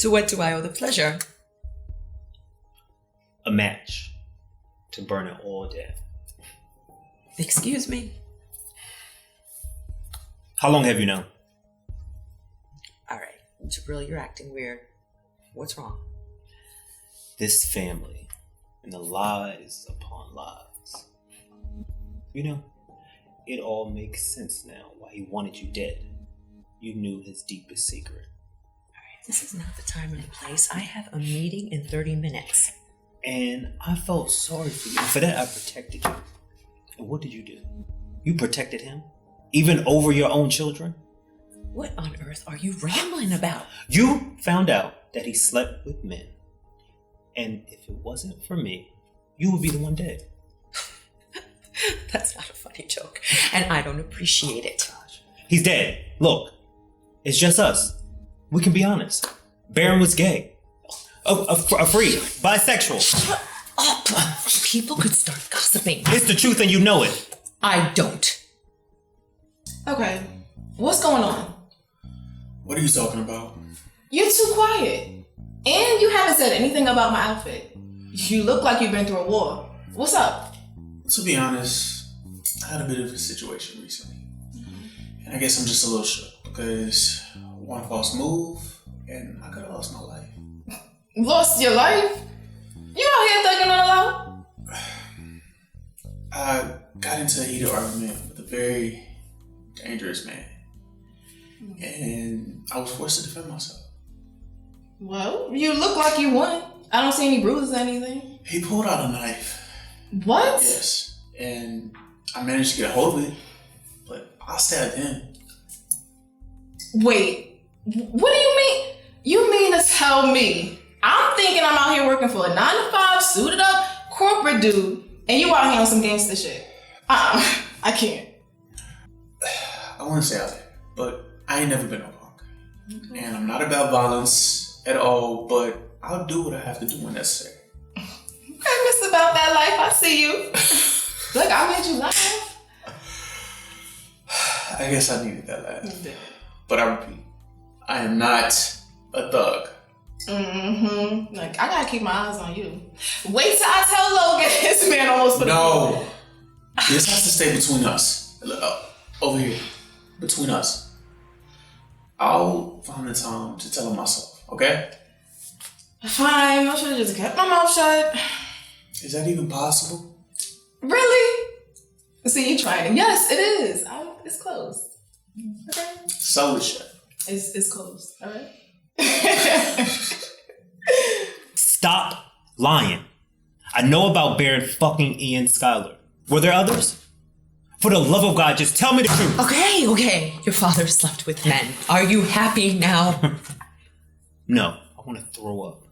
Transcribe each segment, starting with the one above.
To what do I owe the pleasure? A match to burn it all down. Excuse me? How long have you known? All right, Jabril, you're acting weird. What's wrong? This family and the lies upon lies. You know, it all makes sense now why he wanted you dead. You knew his deepest secret. This is not the time or the place. I have a meeting in 30 minutes. And I felt sorry for you. For that, I protected you. And what did you do? You protected him? Even over your own children? What on earth are you rambling about? You found out that he slept with men. And if it wasn't for me, you would be the one dead. That's not a funny joke. And I don't appreciate it. Gosh. He's dead. Look, it's just us. We can be honest. Barron was gay. A freak. Bisexual. Shut up. People could start gossiping. It's the truth and you know it. I don't. Okay, what's going on? What are you talking about? You're too quiet. And you haven't said anything about my outfit. You look like you've been through a war. What's up? To be honest, I had a bit of a situation recently. And I guess I'm just a little shook because one false move and I could have lost my life. Lost your life? You out here thugging on the low? I got into a heated argument with a very dangerous man. And I was forced to defend myself. Well, you look like you won. I don't see any bruises or anything. He pulled out a knife. What? Yes. And I managed to get a hold of it, but I stabbed him. Wait, what do you mean? You mean to tell me I'm thinking I'm out here working for a 9-to-5 suited up corporate dude and you out here on some gangster shit? I can't. I wouldn't say out there, but I ain't never been no punk. Okay. And I'm not about violence at all, but I'll do what I have to do when necessary. I miss about that life. I see you. Look, I made you laugh. I guess I needed that laugh. But I repeat, I am not a thug. Mm-hmm. Like, I gotta keep my eyes on you. Wait till I tell Logan this man almost put No. This has to stay between us. Over here. Between us. I'll find the time to tell him myself, okay? Fine, I should've just kept my mouth shut. Is that even possible? Really? See, you trying it. Yes, it is. It's closed. Okay? So is shut. It's closed, alright? Stop lying. I know about Barron fucking Ian Schuyler. Were there others? For the love of God, just tell me the truth. Okay. Your father slept with men. Are you happy now? No, I want to throw up.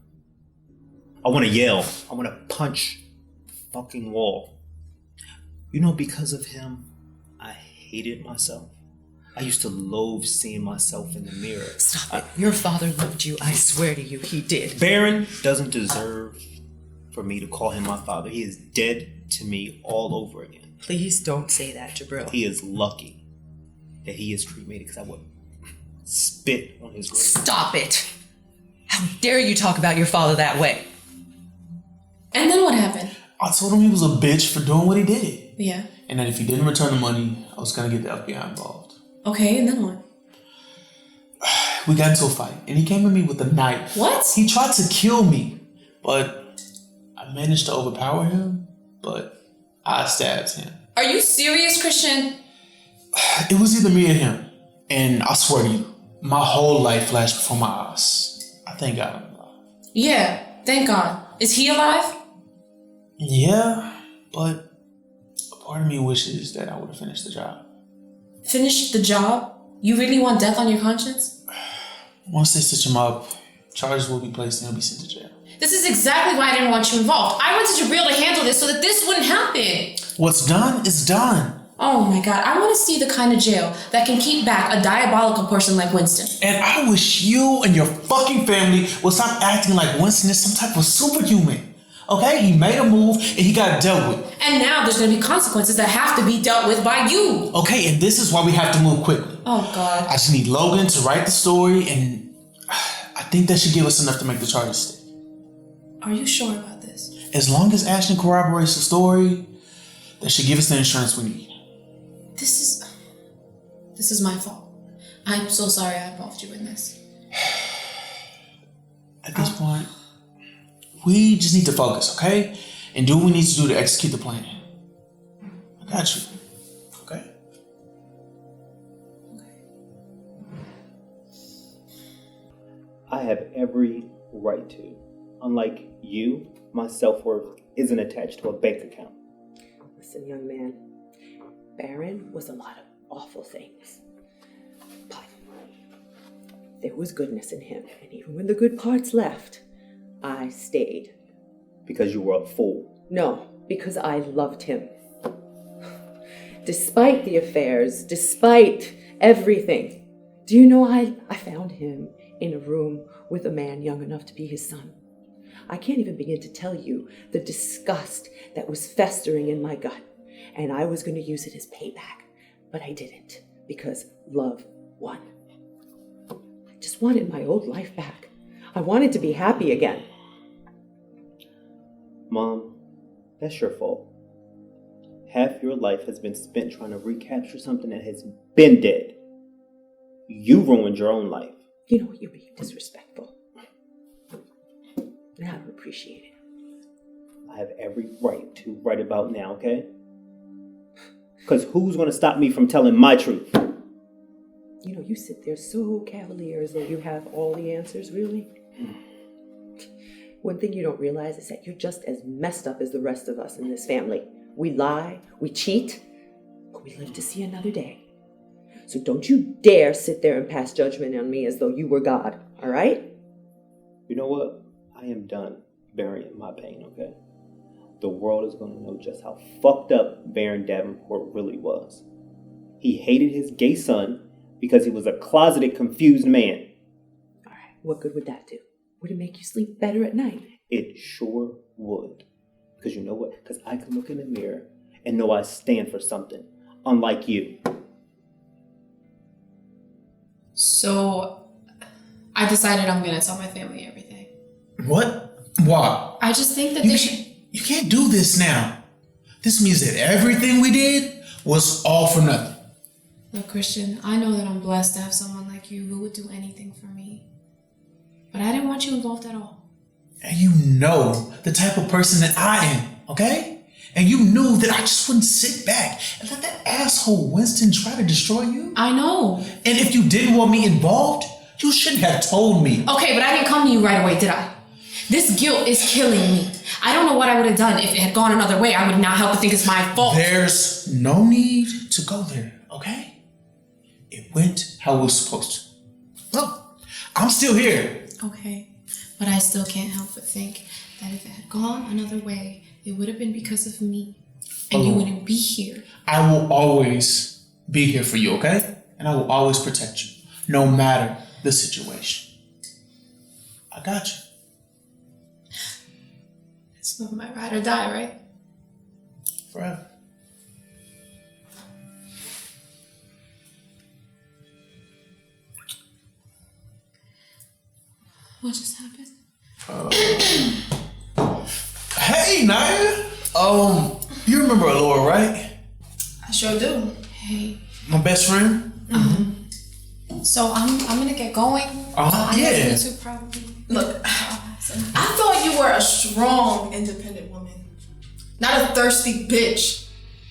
I want to yell. I want to punch the fucking wall. You know, because of him, I hated myself. I used to loathe seeing myself in the mirror. Stop it. Your father loved you. I swear to you, he did. Barron doesn't deserve for me to call him my father. He is dead to me all over again. Please don't say that, Jabril. He is lucky that he is cremated because I would spit on his grave. Stop it. How dare you talk about your father that way? And then what happened? I told him he was a bitch for doing what he did. Yeah. And that if he didn't return the money, I was going to get the FBI involved. Okay, and then what? We got into a fight, and he came at me with a knife. What? He tried to kill me, but I managed to overpower him, but I stabbed him. Are you serious, Christian? It was either me or him. And I swear to you, my whole life flashed before my eyes. I thank God I'm alive. Yeah, thank God. Is he alive? Yeah, but a part of me wishes that I would have finished the job. Finished the job? You really want death on your conscience? Once they stitch him up, charges will be placed and he'll be sent to jail. This is exactly why I didn't want you involved. I went to Jabril to handle this so that this wouldn't happen. What's done is done. Oh my God, I want to see the kind of jail that can keep back a diabolical person like Winston. And I wish you and your fucking family would stop acting like Winston is some type of superhuman. Okay, he made a move and he got dealt with. And now there's going to be consequences that have to be dealt with by you. Okay, and this is why we have to move quickly. Oh God. I just need Logan to write the story and I I think that should give us enough to make the charges stick. Are you sure about this? As long as Ashton corroborates the story, that should give us the insurance we need. This is my fault. I'm so sorry I involved you in this. At this point, we just need to focus, okay? And do what we need to do to execute the plan. I got you. Okay? I have every right to. Unlike you, my self-worth isn't attached to a bank account. Listen, young man, Barron was a lot of awful things. But there was goodness in him. And even when the good parts left, I stayed. Because you were a fool. No, because I loved him. Despite the affairs, despite everything. Do you know I found him in a room with a man young enough to be his son. I can't even begin to tell you the disgust that was festering in my gut. And I was going to use it as payback, but I didn't, because love won. I just wanted my old life back. I wanted to be happy again. Mom, that's your fault. Half your life has been spent trying to recapture something that has been dead. You ruined your own life. You know, you're being disrespectful. And I don't appreciate it. I have every right to right about now, okay? Because who's going to stop me from telling my truth? You know, you sit there so cavalier as though you have all the answers, really. One thing you don't realize is that you're just as messed up as the rest of us in this family. We lie, we cheat, but we live to see another day. So don't you dare sit there and pass judgment on me as though you were God, all right? You know what? I am done burying my pain, okay? The world is going to know just how fucked up Barron Davenport really was. He hated his gay son because he was a closeted, confused man. All right, what good would that do? Would it make you sleep better at night? It sure would. Because you know what? Because I can look in the mirror and know I stand for something, unlike you. So, I decided I'm going to tell my family everything. What? Why? I just think that they should... You can't do this now. This means that everything we did was all for nothing. Look, Christian, I know that I'm blessed to have someone like you who would do anything for me. But I didn't want you involved at all. And you know the type of person that I am, okay? And you knew that I just wouldn't sit back and let that asshole Winston try to destroy you. I know. And if you didn't want me involved, you shouldn't have told me. Okay, but I didn't come to you right away, did I? This guilt is killing me. I don't know what I would have done if it had gone another way. I would not help but think it's my fault. There's no need to go there, okay? It went how it was supposed to. Look, I'm still here. Okay, but I still can't help but think that if it had gone another way, it would have been because of me. And you wouldn't be here. I will always be here for you, okay? And I will always protect you, no matter the situation. I got you. It's my ride or die, right? Forever. What just happened? Hey, Naya. You remember Alloura, right? I sure do. Hey. My best friend? So I'm gonna get going. I know yeah. you two probably... Look, I thought you were a strong, independent woman. Not a thirsty bitch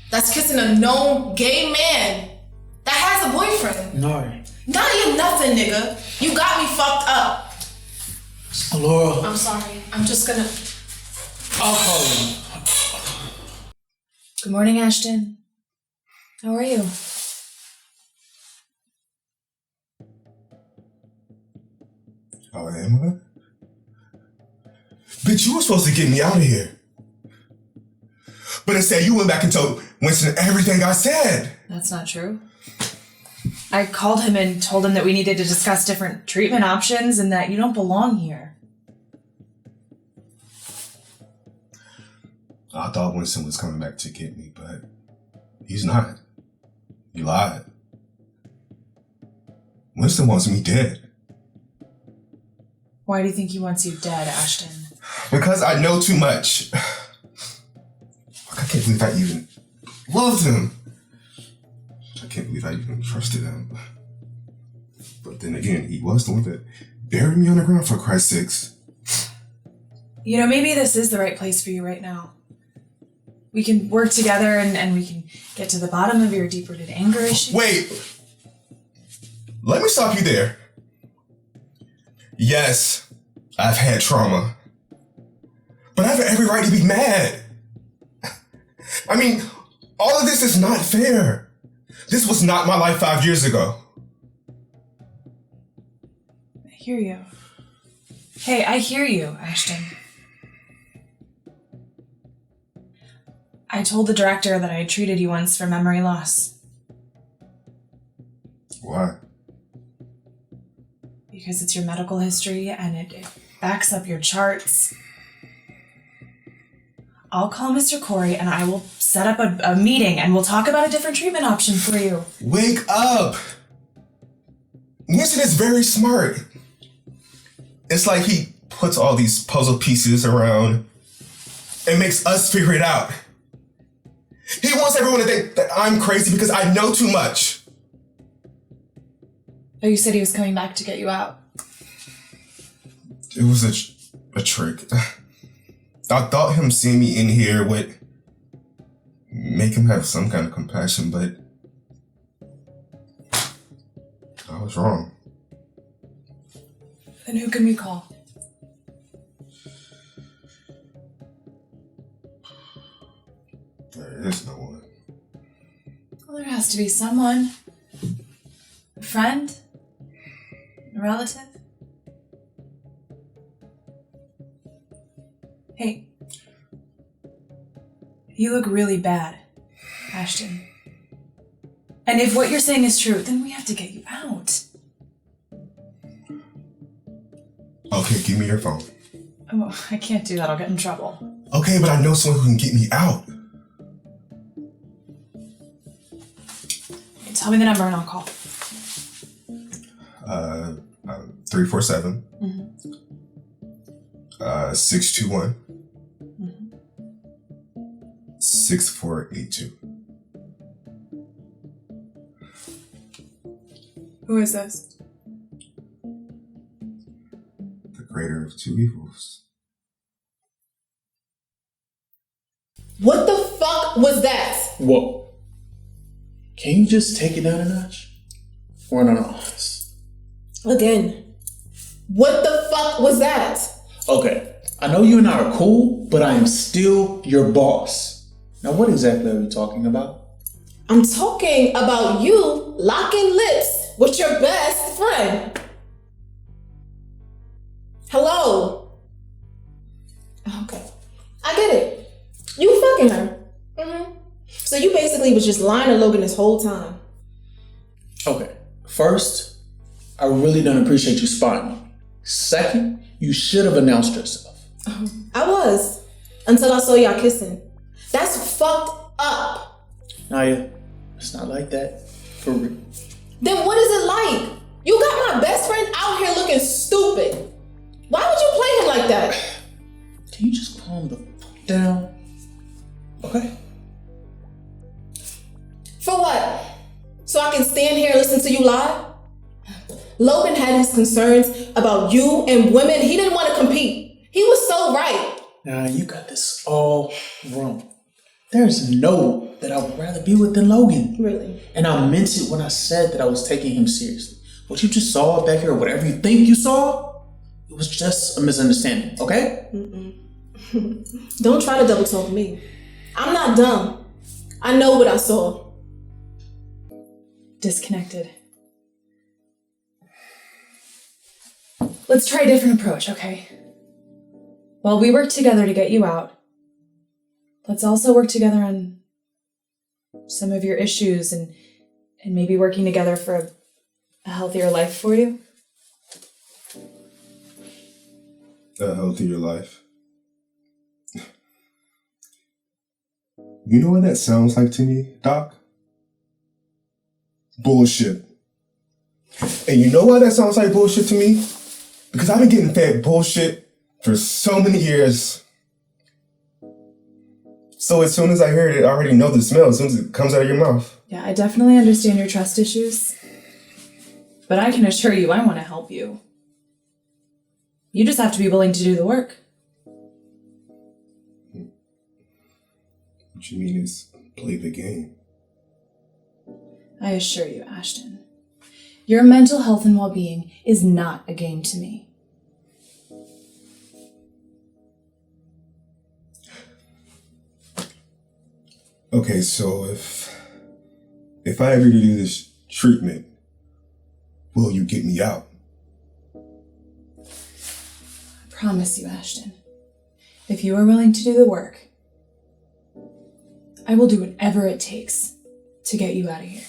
that's kissing a known gay man that has a boyfriend. No. Now you're nothing, nigga. You got me fucked up. Alloura. I'm sorry. I'm just gonna... I'll call you. Good morning, Ashton. How are you? Oh, am I? Bitch, you were supposed to get me out of here. But instead, you went back and told Winston everything I said. That's not true. I called him and told him that we needed to discuss different treatment options and that you don't belong here. I thought Winston was coming back to get me, but he's not. You lied. Winston wants me dead. Why do you think he wants you dead, Ashton? Because I know too much. I can't believe I even loved him. I can't believe I even trusted him. But then again, he was the one that buried me on the ground, for Christ's sakes. You know, maybe this is the right place for you right now. We can work together and we can get to the bottom of your deep-rooted anger issue. Wait! Let me stop you there. Yes, I've had trauma. But I have every right to be mad. I mean, all of this is not fair. This was not my life 5 years ago. I hear you. Hey, I hear you, Ashton. I told the director that I had treated you once for memory loss. Why? Because it's your medical history and it backs up your charts. I'll call Mr. Corey and I will set up a meeting and we'll talk about a different treatment option for you. Wake up! Winston is very smart. It's like he puts all these puzzle pieces around and makes us figure it out. He wants everyone to think that I'm crazy because I know too much. Oh, you said he was coming back to get you out. It was a trick. I thought him seeing me in here would make him have some kind of compassion, but I was wrong. Then who can we call? There is no one. Well, there has to be someone. A friend? A relative? Hey. You look really bad, Ashton. And if what you're saying is true, then we have to get you out. Okay, give me your phone. Oh, I can't do that. I'll get in trouble. Okay, but I know someone who can get me out. Tell me the number and I'll call. 347 Mm-hmm. 621 Mm-hmm. 6482. Who is this? The greater of two evils. What the fuck was that? Whoa. Can you just take it down a notch? We're in an office. Again. What the fuck was that? Okay, I know you and I are cool, but I am still your boss. Now, what exactly are we talking about? I'm talking about you locking lips with your best friend. Hello? Okay. I get it. You fucking her. Mm-hmm. So you basically was just lying to Logan this whole time. Okay, first, I really don't appreciate you spying on me. Second, you should have announced yourself. I was. Until I saw y'all kissing. That's fucked up. Naya, it's not like that. For real. Then what is it like? You got my best friend out here looking stupid. Why would you play him like that? Can you just calm the fuck down? Okay. For what? So I can stand here and listen to you lie? Logan had his concerns about you and women. He didn't want to compete. He was so right. Nah, you got this all wrong. There's no that I would rather be with than Logan. Really? And I meant it when I said that I was taking him seriously. What you just saw back here, whatever you think you saw, it was just a misunderstanding, okay? Don't try to double talk me. I'm not dumb. I know what I saw. Disconnected. Let's try a different approach, okay? While we work together to get you out, let's also work together on some of your issues and maybe working together for a healthier life for you. A healthier life. You know what that sounds like to me, Doc? Bullshit. And you know why that sounds like bullshit to me? Because I've been getting fed bullshit for so many years. So as soon as I hear it, I already know the smell as soon as it comes out of your mouth. Yeah, I definitely understand your trust issues. But I can assure you I want to help you. You just have to be willing to do the work. What you mean is play the game? I assure you, Ashton, your mental health and well-being is not a game to me. Okay, so if I ever do this treatment, will you get me out? I promise you, Ashton, if you are willing to do the work, I will do whatever it takes to get you out of here.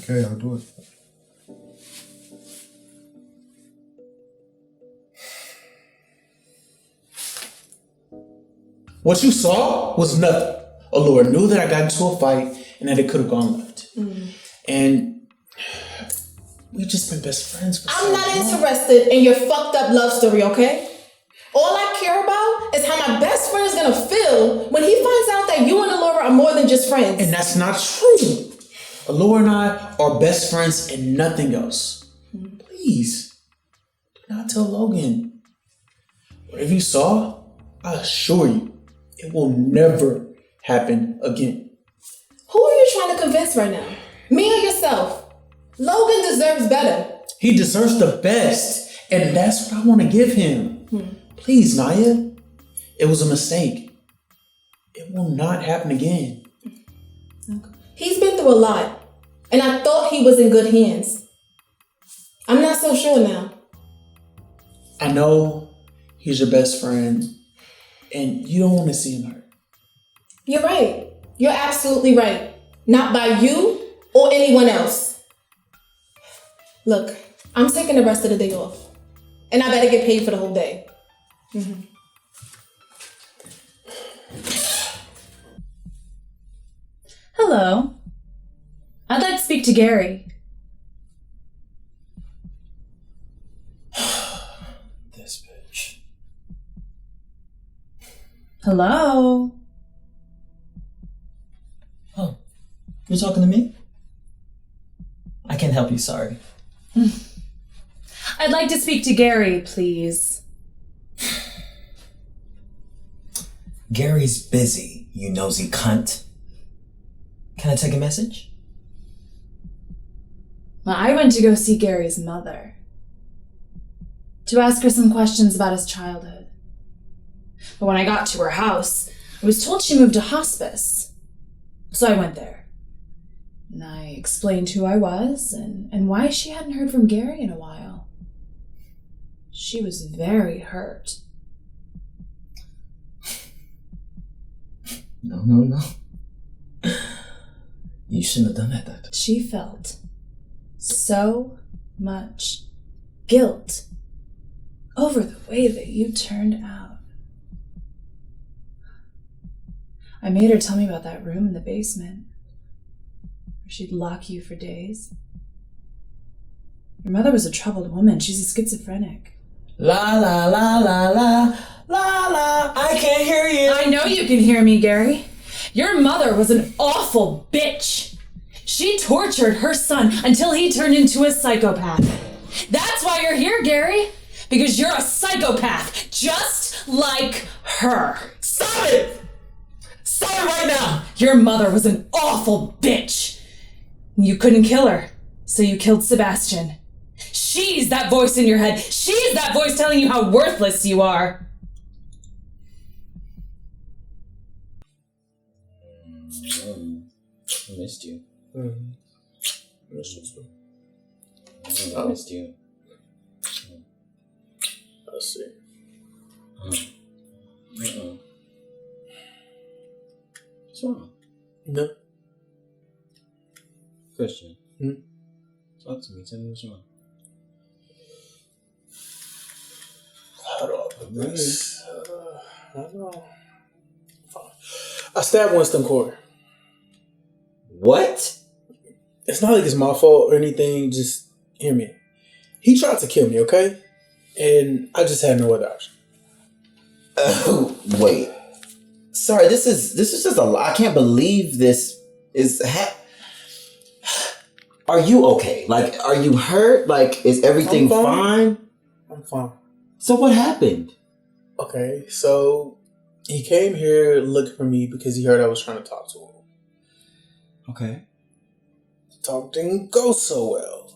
Okay, I'll do it. What you saw was nothing. Alloura knew that I got into a fight and that it could have gone left. And we've just been best friends for I'm not interested in your fucked up love story, okay? All I care about is how my best friend is gonna feel when he finds out that you and Alloura are more than just friends. And that's not true. Alloura and I are best friends and nothing else. Please, do not tell Logan. Whatever you saw, I assure you, it will never happen again. Who are you trying to convince right now? Me or yourself? Logan deserves better. He deserves the best, and that's what I want to give him. Please, Naya. It was a mistake. It will not happen again. He's been through a lot, and I thought he was in good hands. I'm not so sure now. I know he's your best friend, and you don't want to see him hurt. You're right. You're absolutely right. Not by you or anyone else. Look, I'm taking the rest of the day off, and I better get paid for the whole day. Hello. I'd like to speak to Gary. This bitch. Hello. Oh, you're talking to me? I can't help you, sorry. I'd like to speak to Gary, please. Gary's busy, you nosy cunt. Can I take a message? Well, I went to go see Gary's mother to ask her some questions about his childhood. But when I got to her house, I was told she moved to hospice. So I went there. And I explained who I was and why she hadn't heard from Gary in a while. She was very hurt. No. You shouldn't have done that, Doctor. She felt so much guilt over the way that you turned out. I made her tell me about that room in the basement where she'd lock you for days. Your mother was a troubled woman. She's a schizophrenic. La la la la la la la. I can't hear you. I know you can hear me, Gary. Your mother was an awful bitch. She tortured her son until he turned into a psychopath. That's why you're here, Gary. Because you're a psychopath, just like her. Stop it! Stop it right now! Your mother was an awful bitch. You couldn't kill her, so you killed Sebastian. She's that voice in your head. She's that voice telling you how worthless you are. I missed you. Missed you. I missed you. I see. What's wrong? No. Christian. Talk to me. Tell me what's wrong. How do I put this? I don't know. Fine. I stabbed Winston Corey. What? It's not like it's my fault or anything. Just hear me. He tried to kill me, okay? And I just had no other option. Wait. Sorry, this is just a lot. I can't believe this is. Are you okay? Like, are you hurt? Like, is everything fine? I'm fine. So what happened? Okay, so he came here looking for me because he heard I was trying to talk to him. Okay. Talk didn't go so well.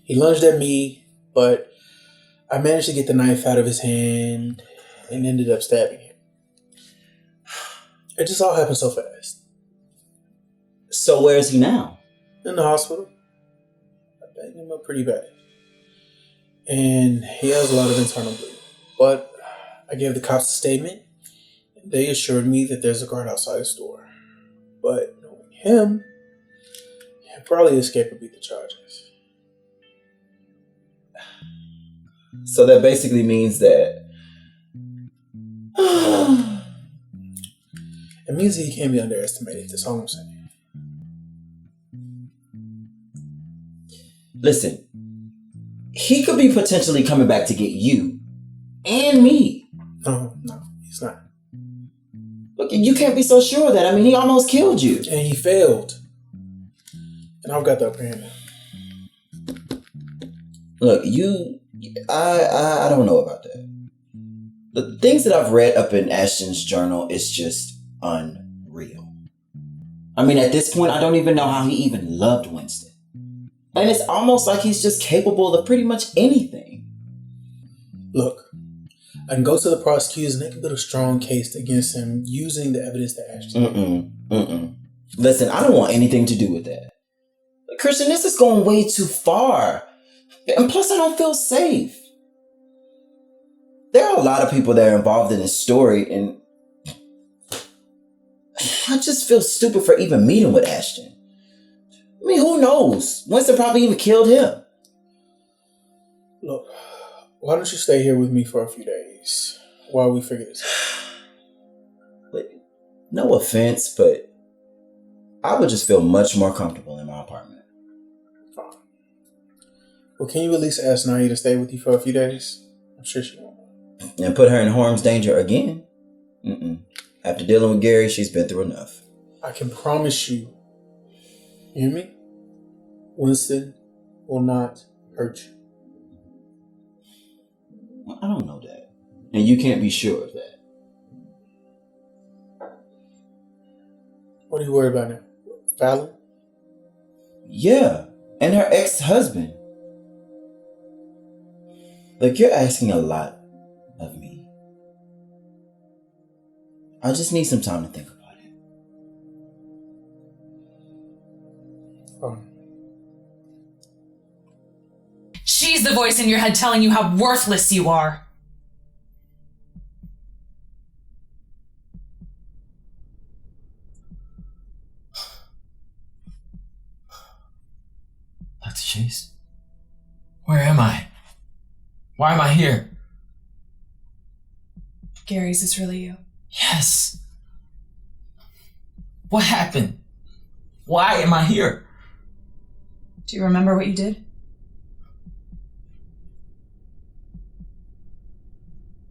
He lunged at me, but I managed to get the knife out of his hand and ended up stabbing him. It just all happened so fast. So where is he now? In the hospital. I banged him up pretty bad. And he has a lot of internal bleeding. But I gave the cops a statement. And they assured me that there's a guard outside his door. But knowing him, he'll probably escape or beat the charges. So that basically means that... It means that he can't be underestimated. That's all I'm saying. Listen, he could be potentially coming back to get you and me. No, he's not. Look, you can't be so sure of that. I mean, he almost killed you. And he failed. And I've got the upper hand now. Look, I don't know about that. The things that I've read up in Ashton's journal is just unreal. I mean, at this point, I don't even know how he even loved Winston. And it's almost like he's just capable of pretty much anything. Look, I can go to the prosecutors and they can build a strong case against him using the evidence that Ashton. Listen, I don't want anything to do with that. Christian, this is going way too far. And plus, I don't feel safe. There are a lot of people that are involved in this story, and I just feel stupid for even meeting with Ashton. I mean, who knows? Winston probably even killed him. Look, why don't you stay here with me for a few days while we figure this out? But no offense, but I would just feel much more comfortable in my apartment. Fine. Well, can you at least ask Naya to stay with you for a few days? I'm sure she won't. And put her in harm's danger again? After dealing with Gary, she's been through enough. I can promise you. You hear me? Winston will not hurt you. Well, I don't know that. And you can't be sure of that. What are you worried about now? Fallon? Yeah, and her ex-husband. Look, you're asking a lot of me. I just need some time to think about it. She's the voice in your head telling you how worthless you are. Dr. Chase? Where am I? Why am I here? Gary, is this really you? Yes. What happened? Why am I here? Do you remember what you did?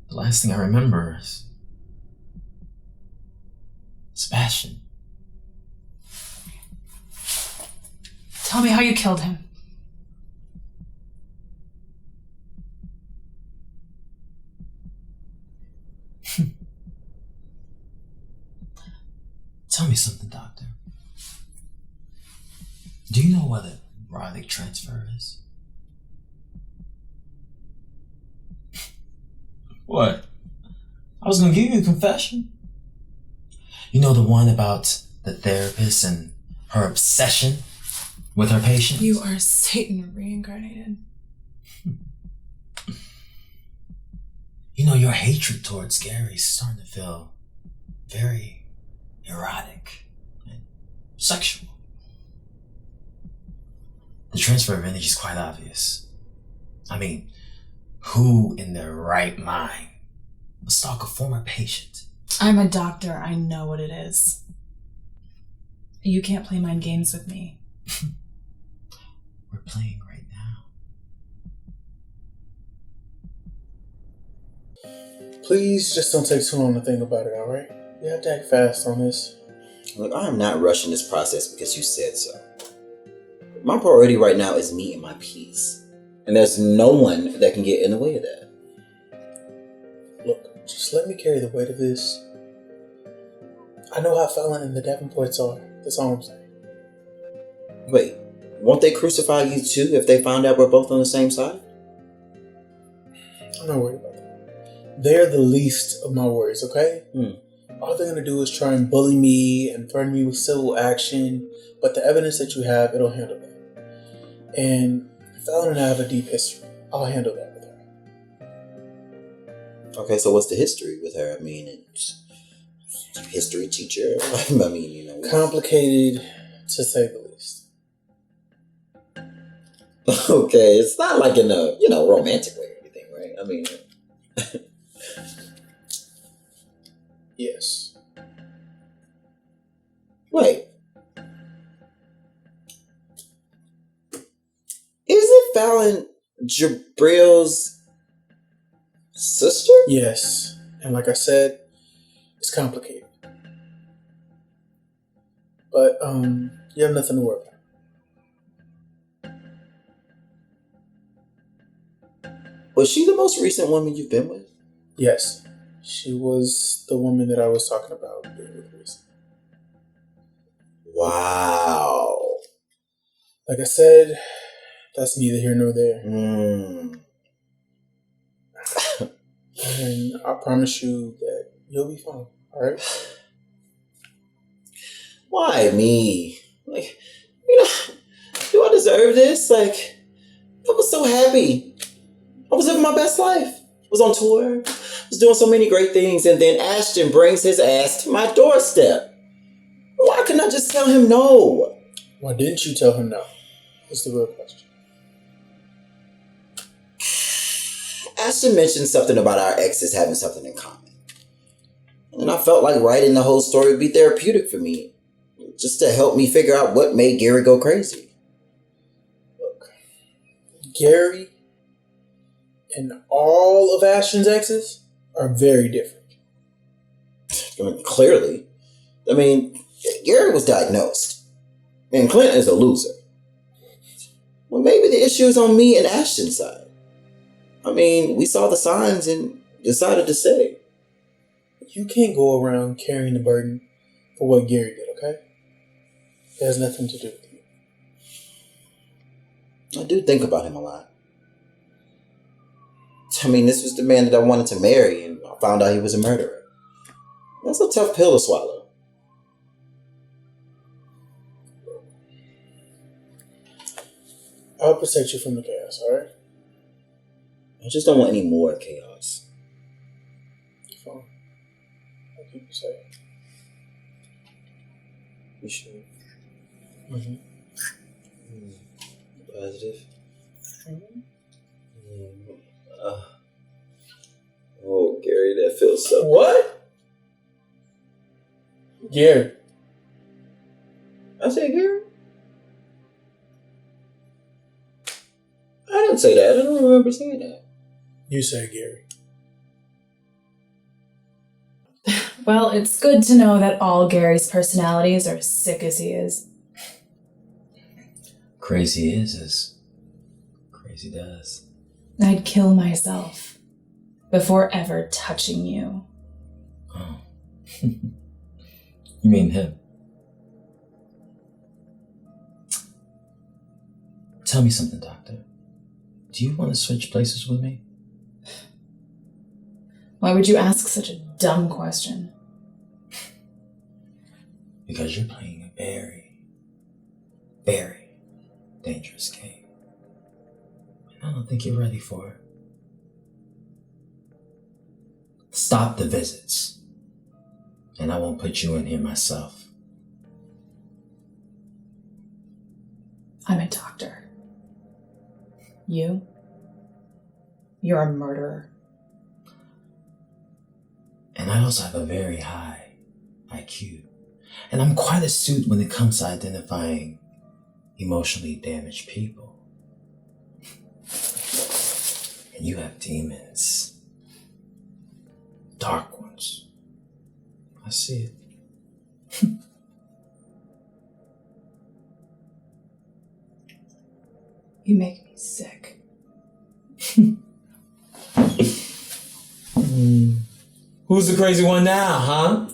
The last thing I remember is Sebastian. Tell me how you killed him. Tell me something, Doctor. Do you know what a Roddick transfer is? What? I was gonna give you a confession. You know the one about the therapist and her obsession with her patients? You are Satan reincarnated. You know, your hatred towards Gary is starting to feel very erotic and sexual. The transfer of energy is quite obvious. I mean, who in their right mind would stalk a former patient? I'm a doctor. I know what it is. You can't play mind games with me. We're playing right now. Please just don't take too long to think about it, alright? You have to act fast on this. Look, I'm not rushing this process because you said so. My priority right now is me and my peace. And there's no one that can get in the way of that. Look, just let me carry the weight of this. I know how Fallon and the Davenports are. That's all I'm saying. Wait, won't they crucify you too if they find out we're both on the same side? I'm not worried about that. They're the least of my worries, okay? All they're gonna do is try and bully me and threaten me with civil action, but the evidence that you have, it'll handle that. And Fallon and I have a deep history. I'll handle that with her. Okay, so what's the history with her? I mean, it's history teacher. I mean, you know. Complicated, to say the least. Okay, it's not like in a, romantic way or anything, right? I mean... Yes. Wait. Isn't Fallon Jabril's sister? Yes. And like I said, it's complicated. But, you have nothing to worry about. Was she the most recent woman you've been with? Yes. She was the woman that I was talking about being with recently. Wow. Like I said, that's neither here nor there. And I promise you that you'll be fine, alright? Why me? Like, do I deserve this? Like, I was so happy. I was living my best life. I was on tour. I was doing so many great things. And then Ashton brings his ass to my doorstep. Why couldn't I just tell him no? Why didn't you tell him no? That's the real question. Ashton mentioned something about our exes having something in common. And I felt like writing the whole story would be therapeutic for me. Just to help me figure out what made Gary go crazy. Look, Gary and all of Ashton's exes are very different. I mean, clearly. I mean, Gary was diagnosed. And Clint is a loser. Well, maybe the issue is on me and Ashton's side. I mean, we saw the signs and decided to stay. You can't go around carrying the burden for what Gary did, okay? It has nothing to do with you. I do think about him a lot. I mean, this was the man that I wanted to marry, and I found out he was a murderer. That's a tough pill to swallow. I'll protect you from the chaos, alright? I just don't want any more chaos. Fine. I'll keep you safe. You sure? Mm-hmm. Positive? Oh, Gary, that feels so... What? Gary. I said Gary? I didn't say that. I don't remember saying that. You said Gary. Well, it's good to know that all Gary's personalities are as sick as he is. Crazy is as crazy does. I'd kill myself before ever touching you. Oh. You mean him? Tell me something, Doctor. Do you want to switch places with me? Why would you ask such a dumb question? Because you're playing a very, very dangerous game. And I don't think you're ready for it. Stop the visits. And I won't put you in here myself. I'm a doctor. You're a murderer. And I also have a very high IQ. And I'm quite astute when it comes to identifying emotionally damaged people. And you have demons. Dark ones. I see it. You make me sick. Who's the crazy one now, huh?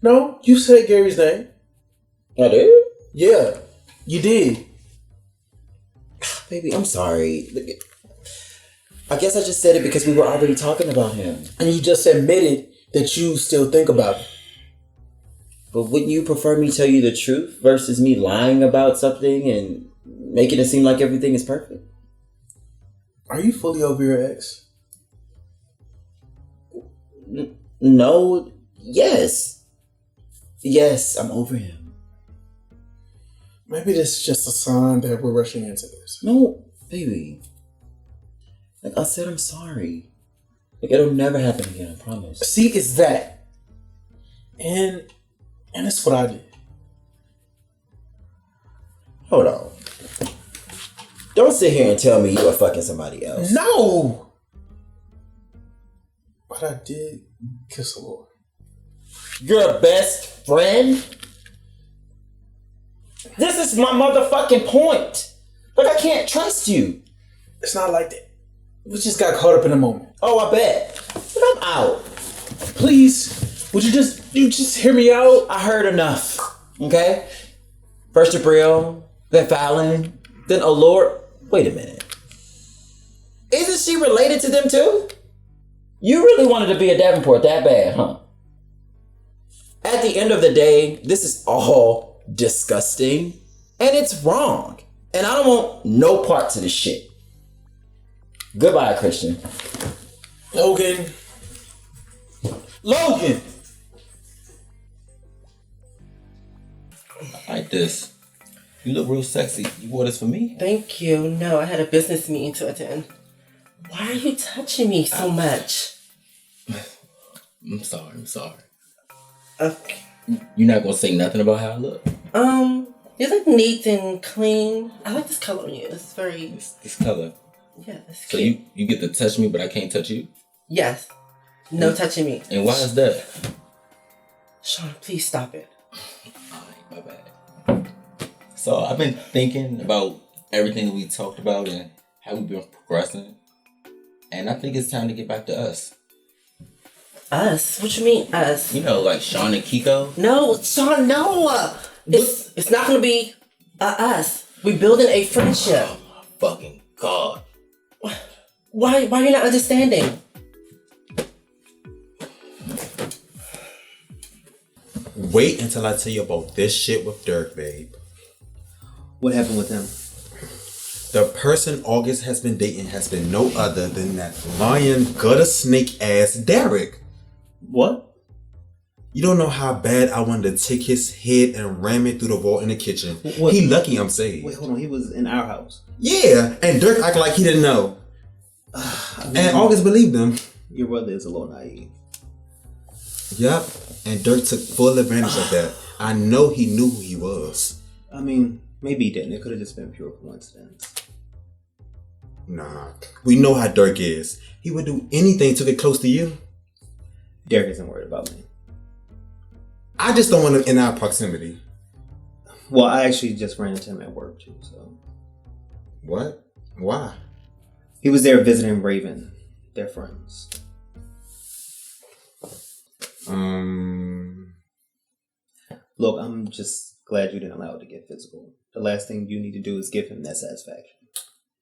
No, you said Gary's name. I did? Yeah, you did. Baby, I'm sorry. I guess I just said it because we were already talking about him. And you just admitted that you still think about him. But wouldn't you prefer me tell you the truth versus me lying about something and making it seem like everything is perfect? Are you fully over your ex? No. Yes. Yes, I'm over him. Maybe this is just a sign that we're rushing into this. No, baby. Like I said, I'm sorry. Like it'll never happen again, I promise. See, it's that. And that's what I did. Hold on. Don't sit here and tell me you were fucking somebody else. No! But I did kiss Alloura. Your best friend? This is my motherfucking point. Like, I can't trust you. It's not like that. We just got caught up in the moment. Oh, I bet. But I'm out. Please, would you just hear me out? I heard enough. Okay? First Jabril, then Fallon, then Alloura. Wait a minute. Isn't she related to them too? You really wanted to be a Davenport that bad, huh? At the end of the day, this is all disgusting and it's wrong. And I don't want no parts of this shit. Goodbye, Christian. Logan. I like this. You look real sexy. You wore this for me? Thank you. No, I had a business meeting to attend. Why are you touching me so much? I'm sorry. Okay. You're not gonna say nothing about how I look? You look neat and clean. I like this color on you. It's very... This color. Yeah, it's So cute. you get to touch me, but I can't touch you? Yes. No touching me. And why is that? Sean, please stop it. Alright, my bad. So I've been thinking about everything that we talked about and how we've been progressing. And I think it's time to get back to us. Us? What you mean, us? You know, like Sharon and Kiko? No, Sean, no! It's not gonna be us. We're building a friendship. Oh my fucking God. Why are you not understanding? Wait until I tell you about this shit with Derrick, babe. What happened with him? The person August has been dating has been no other than that lion gutter snake ass Derrick. What? You don't know how bad I wanted to take his head and ram it through the wall in the kitchen. What? He lucky I'm saved. Wait, hold on. He was in our house. Yeah, and Derrick acted like he didn't know. And August believed him. Your brother is a little naive. Yup, and Derrick took full advantage of that. I know he knew who he was. I mean, maybe he didn't. It could have just been pure coincidence. Nah, we know how Derrick is. He would do anything to get close to you. Derrick isn't worried about me. I just don't want him in our proximity. Well, I actually just ran into him at work too, so. What? Why? He was there visiting Raven. They're friends. Look, I'm just glad you didn't allow it to get physical. The last thing you need to do is give him that satisfaction.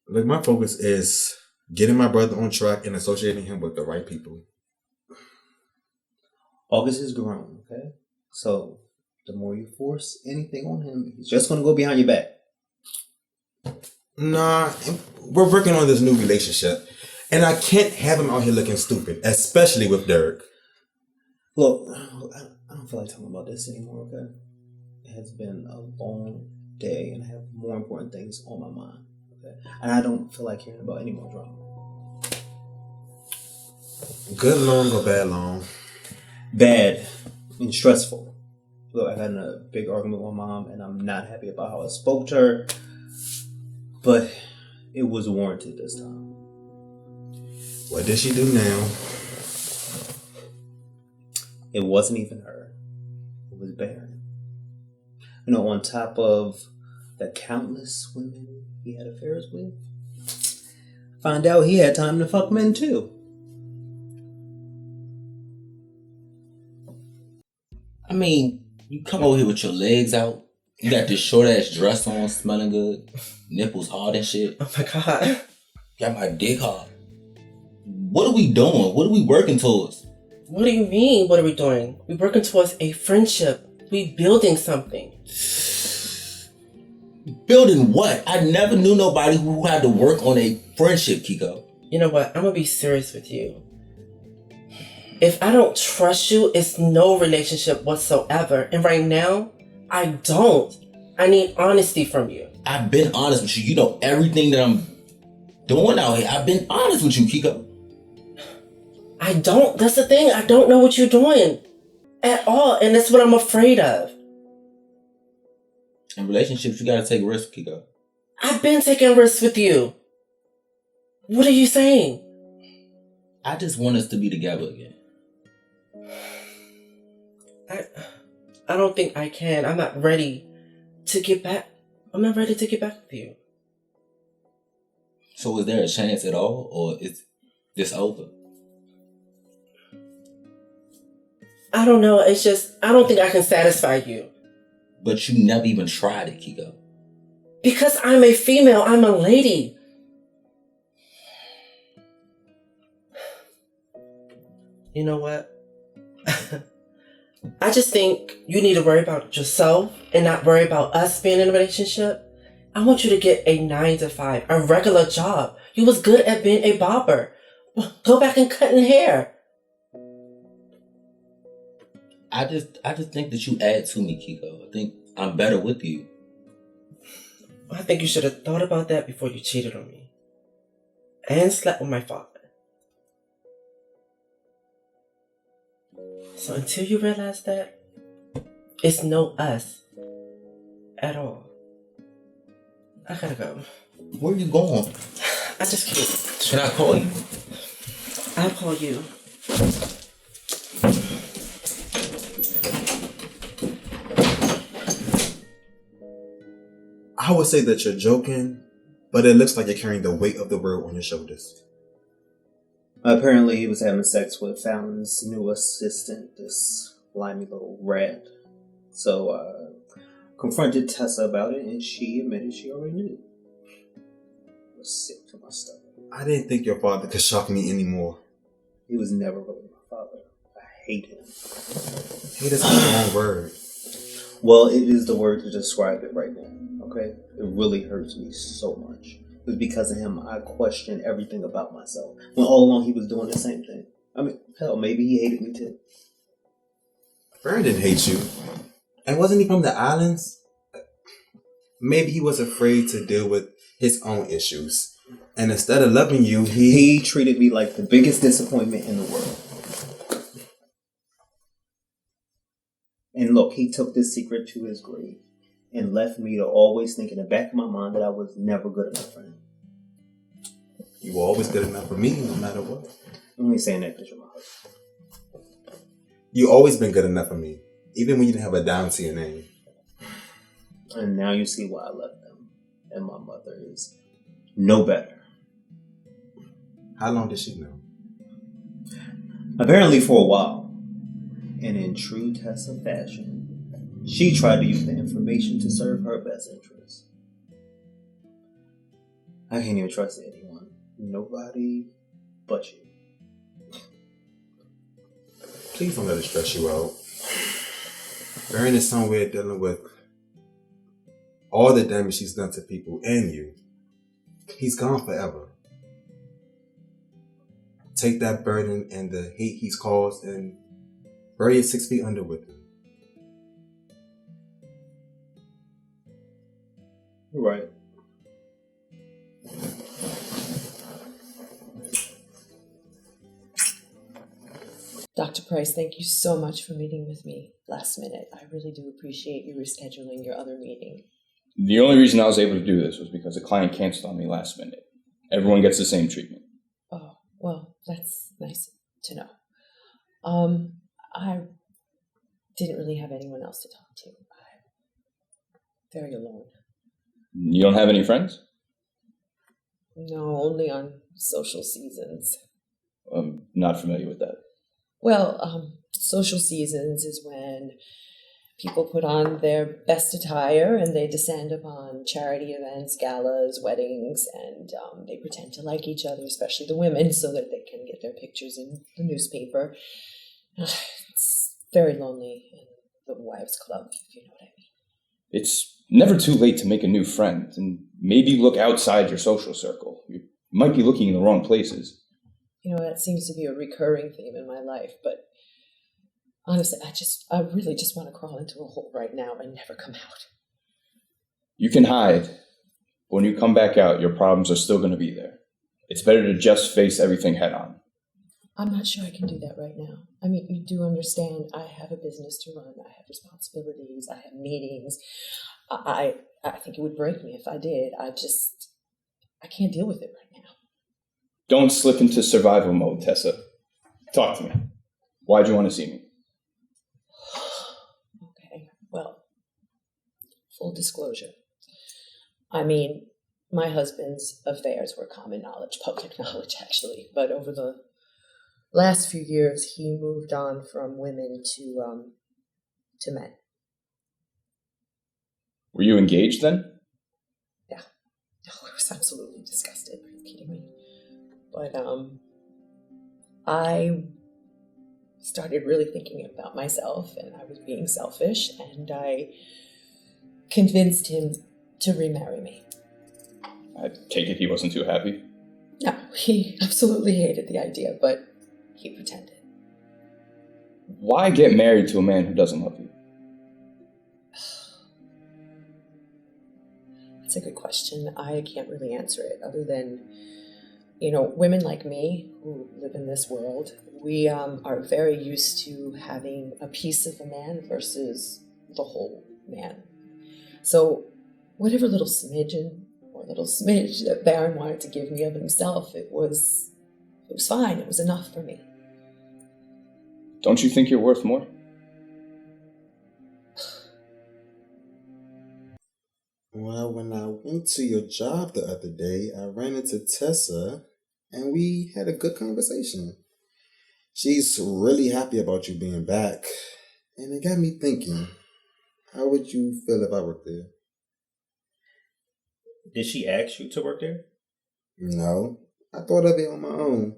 Look, my focus is getting my brother on track and associating him with the right people. August is grown, okay? So, the more you force anything on him, he's just going to go behind your back. Nah, we're working on this new relationship. And I can't have him out here looking stupid, especially with Derrick. Look, I don't feel like talking about this anymore, okay? It has been a long day and I have more important things on my mind, okay? And I don't feel like hearing about any more drama. Good long or bad long? Bad and stressful. Look, I got in a big argument with my mom, and I'm not happy about how I spoke to her. But it was warranted this time. What did she do now? It wasn't even her. It was Barron. You know, on top of the countless women he had affairs with, find out he had time to fuck men too. I mean, you come over here with your legs out. You got this short ass dress on, smelling good, nipples hard and shit. Oh my god. Got my dick hard. What are we doing? What are we working towards? What do you mean? What are we doing? We're working towards a friendship. We building something. Building what? I never knew nobody who had to work on a friendship, Kiko. You know what? I'm gonna be serious with you. If I don't trust you, it's no relationship whatsoever. And right now, I don't. I need honesty from you. I've been honest with you. You know everything that I'm doing out here. I've been honest with you, Kiko. I don't. That's the thing. I don't know what you're doing at all. And that's what I'm afraid of. In relationships, you gotta take risks, Kiko. I've been taking risks with you. What are you saying? I just want us to be together again. I don't think I can. I'm not ready to get back. I'm not ready to get back with you. So is there a chance at all, or is this over? I don't know. It's just, I don't think I can satisfy you. But you never even tried it, Kiko. Because I'm a female. I'm a lady. You know what? I just think you need to worry about yourself and not worry about us being in a relationship. I want you to get a 9-to-5, a regular job. You was good at being a barber. Go back and cutting hair. I just think that you add to me, Kiko. I think I'm better with you. I think you should have thought about that before you cheated on me. And slept with my father. So until you realize that, it's no us at all. I gotta go. Where are you going? I just can't. Should I call you? I'll call you. I would say that you're joking, but it looks like you're carrying the weight of the world on your shoulders. Apparently, he was having sex with Fallon's new assistant, this slimy little rat. So, confronted Tessa about it, and she admitted she already knew. I was sick to my stomach. I didn't think your father could shock me anymore. He was never really my father. I hate him. Hate is the wrong word. Well, it is the word to describe it right now, okay? It really hurts me so much. It was because of him I questioned everything about myself. When all along he was doing the same thing. I mean, hell, maybe he hated me too. Barron didn't hate you. And wasn't he from the islands? Maybe he was afraid to deal with his own issues. And instead of loving you, he treated me like the biggest disappointment in the world. And look, he took this secret to his grave and left me to always think in the back of my mind that I was never good enough for him. You were always good enough for me, no matter what. I'm only saying that because you're my husband. You always been good enough for me, even when you didn't have a dime to your name. And now you see why I left them. And my mother is no better. How long did she know? Apparently for a while. And in true Tessa fashion, she tried to use the information to serve her best interests. I can't even trust anyone. Nobody but you. Please don't let it stress you out. Barron is somewhere dealing with all the damage he's done to people and you. He's gone forever. Take that burden and the hate he's caused and bury it 6 feet under with him. You're right. Dr. Price, thank you so much for meeting with me last minute. I really do appreciate you rescheduling your other meeting. The only reason I was able to do this was because a client canceled on me last minute. Everyone gets the same treatment. Oh, well, that's nice to know. I didn't really have anyone else to talk to. I'm very alone. You don't have any friends? No, only on social seasons. I'm not familiar with that. Well, social seasons is when people put on their best attire and they descend upon charity events, galas, weddings, and they pretend to like each other, especially the women, so that they can get their pictures in the newspaper. It's very lonely in the wives' club, if you know what I mean. It's never too late to make a new friend, and maybe look outside your social circle. You might be looking in the wrong places. You know, that seems to be a recurring theme in my life, but honestly, I really just want to crawl into a hole right now and never come out. You can hide, but when you come back out, your problems are still going to be there. It's better to just face everything head on. I'm not sure I can do that right now. I mean, you do understand I have a business to run. I have responsibilities. I have meetings. I think it would break me if I did. I can't deal with it right now. Don't slip into survival mode, Tessa. Talk to me. Why'd you want to see me? Okay, well, full disclosure. I mean, my husband's affairs were common knowledge, public knowledge actually, but over the last few years, he moved on from women to men. Were you engaged then? Yeah. Oh, I was absolutely disgusted. Are you kidding me? But I started really thinking about myself, and I was being selfish, and I convinced him to remarry me. I take it he wasn't too happy? No, he absolutely hated the idea, but he pretended. Why get married to a man who doesn't love you? That's a good question. I can't really answer it other than, you know, women like me who live in this world, we are very used to having a piece of a man versus the whole man. So whatever little smidgen or little smidge that Barron wanted to give me of himself, it was fine. It was enough for me. Don't you think you're worth more? Well, when I went to your job the other day, I ran into Tessa and we had a good conversation. She's really happy about you being back, and it got me thinking, how would you feel if I worked there? Did she ask you to work there? No, I thought of it on my own.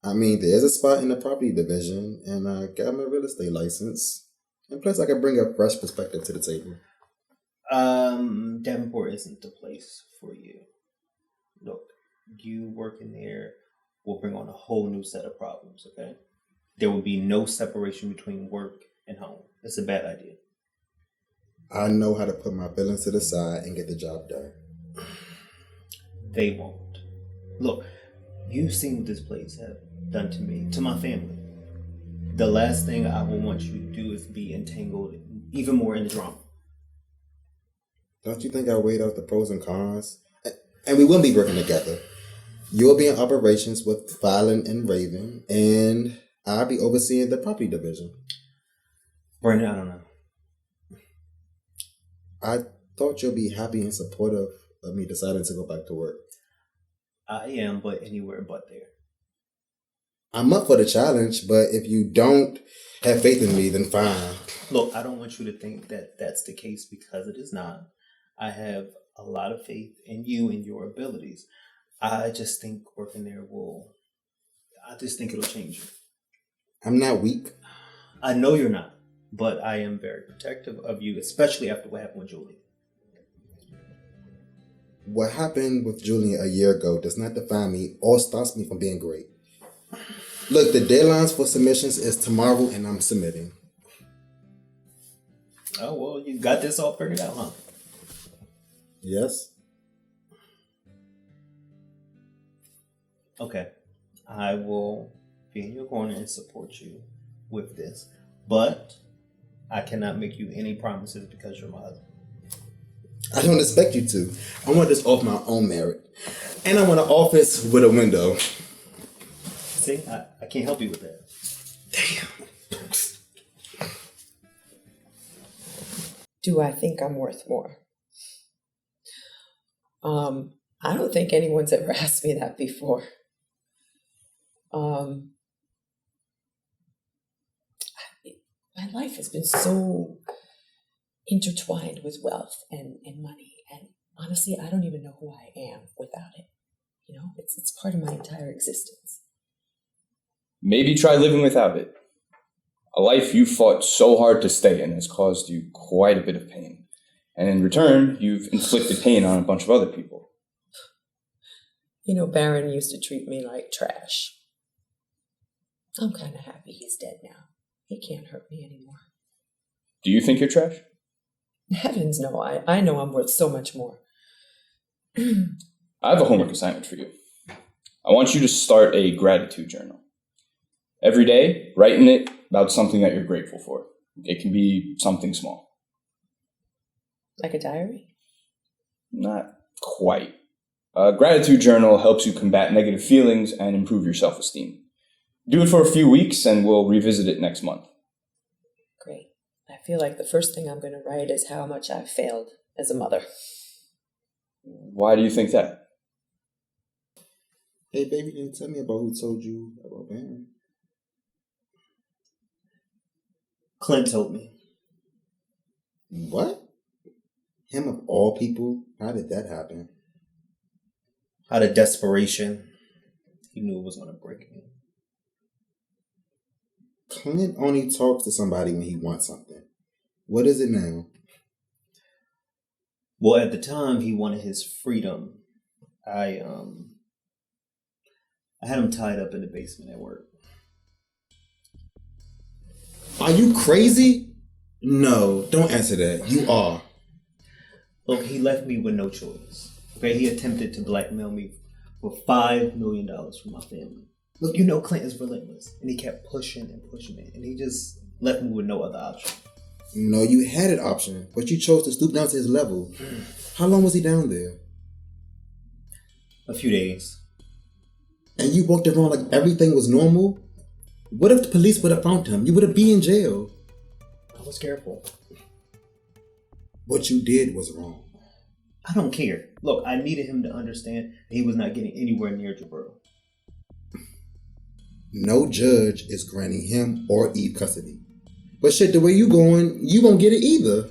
I mean, there's a spot in the property division, and I got my real estate license. And plus, I can bring a fresh perspective to the table. Davenport isn't the place for you. Look, you working there will bring on a whole new set of problems, okay? There will be no separation between work and home. It's a bad idea. I know how to put my feelings to the side and get the job done. They won't. Look, you've seen what this place has done to me, to my family. The last thing I will want you to do is be entangled even more in the drama. Don't you think I weighed out the pros and cons? And we wouldn't be working together. You'll be in operations with Fallon and Raven, and I'll be overseeing the property division. Brandon, I don't know. I thought you'll be happy and supportive of me deciding to go back to work. I am, but anywhere but there. I'm up for the challenge, but if you don't have faith in me, then fine. Look, I don't want you to think that that's the case, because it is not. I have a lot of faith in you and your abilities. I just think working there it'll change you. I'm not weak. I know you're not, but I am very protective of you, especially after what happened with Julie. What happened with Julian a year ago does not define me or stops me from being great. Look, the deadlines for submissions is tomorrow, and I'm submitting. Oh, well, you got this all figured out, huh? Yes. Okay. I will be in your corner and support you with this. But I cannot make you any promises because you're my husband. I don't expect you to. I want this off my own merit. And I want an office with a window. See, I can't help you with that. Do I think I'm worth more? I don't think anyone's ever asked me that before. My life has been so intertwined with wealth and money, and honestly, I don't even know who I am without it. You know, it's part of my entire existence. Maybe try living without it. A life you fought so hard to stay in has caused you quite a bit of pain. And in return, you've inflicted pain on a bunch of other people. You know, Barron used to treat me like trash. I'm kind of happy he's dead now. He can't hurt me anymore. Do you think you're trash? Heavens no, I know I'm worth so much more. I have a homework assignment for you. I want you to start a gratitude journal. Every day, write in it about something that you're grateful for. It can be something small. Like a diary? Not quite. A gratitude journal helps you combat negative feelings and improve your self-esteem. Do it for a few weeks and we'll revisit it next month. Great. I feel like the first thing I'm going to write is how much I've failed as a mother. Why do you think that? Hey, baby, you didn't tell me about who told you about Barron. Clint told me. What? Him of all people? How did that happen? Out of desperation, he knew it was going to break me. Clint only talks to somebody when he wants something. What is it now? Well, at the time, he wanted his freedom. I had him tied up in the basement at work. Are you crazy? No, don't answer that. You are. Look, he left me with no choice. Okay, he attempted to blackmail me for $5 million from my family. Look, you know Clint is relentless, and he kept pushing and pushing me, and he just left me with no other option. No, you had an option, but you chose to stoop down to his level. How long was he down there? A few days. And you walked around like everything was normal? What if the police would have found him? You would have been in jail. I was careful. What you did was wrong. I don't care. Look, I needed him to understand that he was not getting anywhere near Jabril. No judge is granting him or Eve custody. But shit, the way you going, you won't get it either.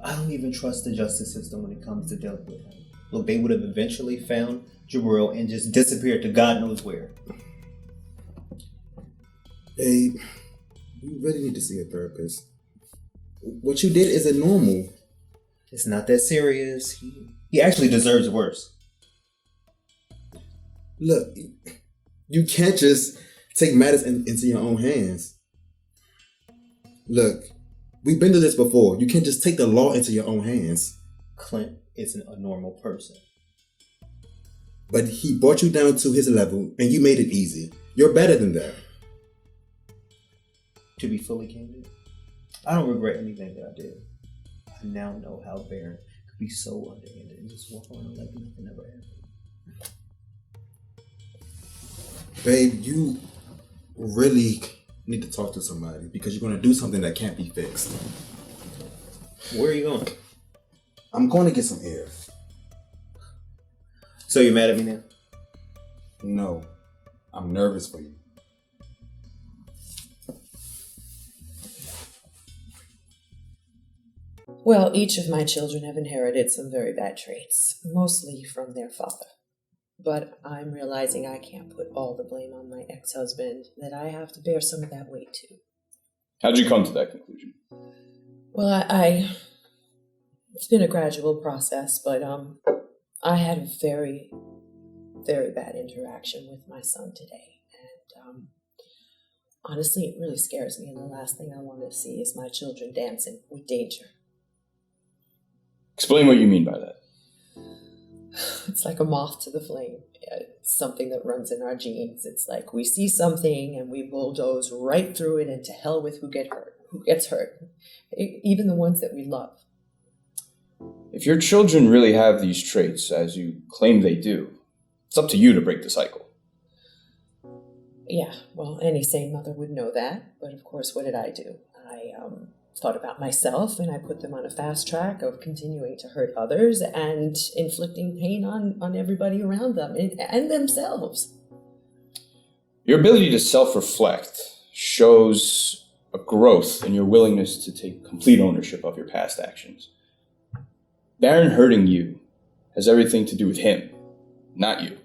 I don't even trust the justice system when it comes to dealing with him. Look, they would have eventually found Jabril and just disappeared to God knows where. Babe, you really need to see a therapist. What you did isn't normal. It's not that serious. He actually deserves worse. Look, you can't just take matters into your own hands. Look, we've been to this before. You can't just take the law into your own hands. Clint isn't a normal person. But he brought you down to his level and you made it easy. You're better than that. To be fully candid, I don't regret anything that I did. I now know how Barron could be so underhanded and just walk around like nothing ever happened. Babe, you really need to talk to somebody because you're going to do something that can't be fixed. Where are you going? I'm going to get some air. So you're mad at me now? No, I'm nervous for you. Well, each of my children have inherited some very bad traits, mostly from their father. But I'm realizing I can't put all the blame on my ex-husband, that I have to bear some of that weight too. How'd you come to that conclusion? Well, it's been a gradual process, but I had a very, very bad interaction with my son today. And honestly, it really scares me, and the last thing I want to see is my children dancing with danger. Explain what you mean by that. It's like a moth to the flame. It's something that runs in our genes. It's like we see something and we bulldoze right through it and to hell with who gets hurt, even the ones that we love. If your children really have these traits, as you claim they do, it's up to you to break the cycle. Yeah, well, any sane mother would know that. But of course, what did I do? I thought about myself and I put them on a fast track of continuing to hurt others and inflicting pain on everybody around them and themselves. Your ability to self-reflect shows a growth in your willingness to take complete ownership of your past actions. Barron hurting you has everything to do with him, not you.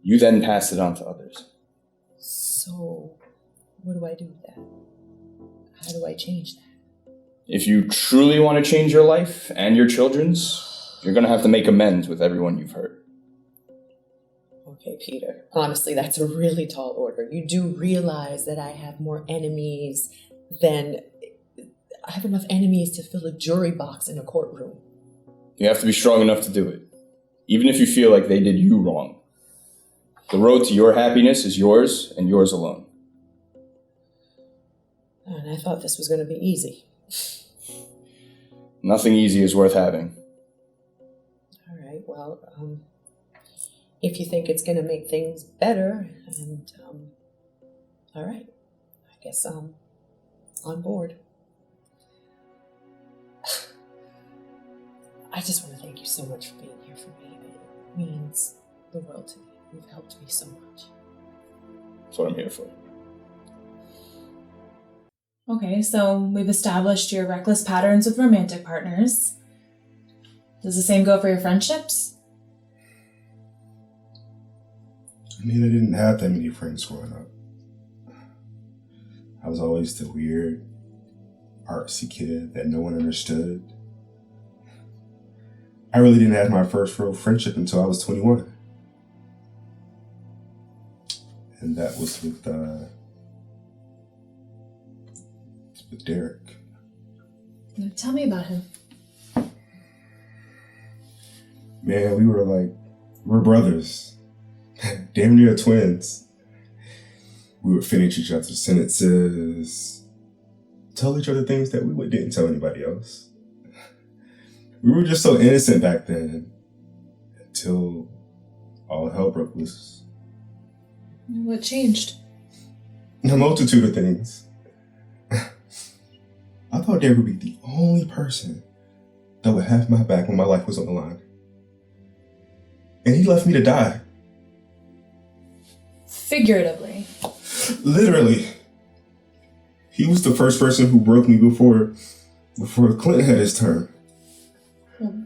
You then pass it on to others. So, what do I do with that? How do I change that? If you truly want to change your life and your children's, you're going to have to make amends with everyone you've hurt. Okay, Peter. Honestly, that's a really tall order. You do realize that I have more enemies than... I have enough enemies to fill a jury box in a courtroom. You have to be strong enough to do it, even if you feel like they did you wrong. The road to your happiness is yours and yours alone. And I thought this was going to be easy. Nothing easy is worth having. All right, well, if you think it's going to make things better, and, all right, I guess I'm on board. I just want to thank you so much for being here for me. It means the world to me. You've helped me so much. That's what I'm here for. Okay, so we've established your reckless patterns with romantic partners. Does the same go for your friendships? I mean, I didn't have that many friends growing up. I was always the weird, artsy kid that no one understood. I really didn't have my first real friendship until I was 21. And that was with Derrick. Tell me about him. Man, we're brothers. Damn near twins. We would finish each other's sentences, tell each other things that we didn't tell anybody else. We were just so innocent back then, until all hell broke loose. What changed? A multitude of things. I thought Derrick would be the only person that would have my back when my life was on the line. And he left me to die. Figuratively. Literally. He was the first person who broke me before Clinton had his term.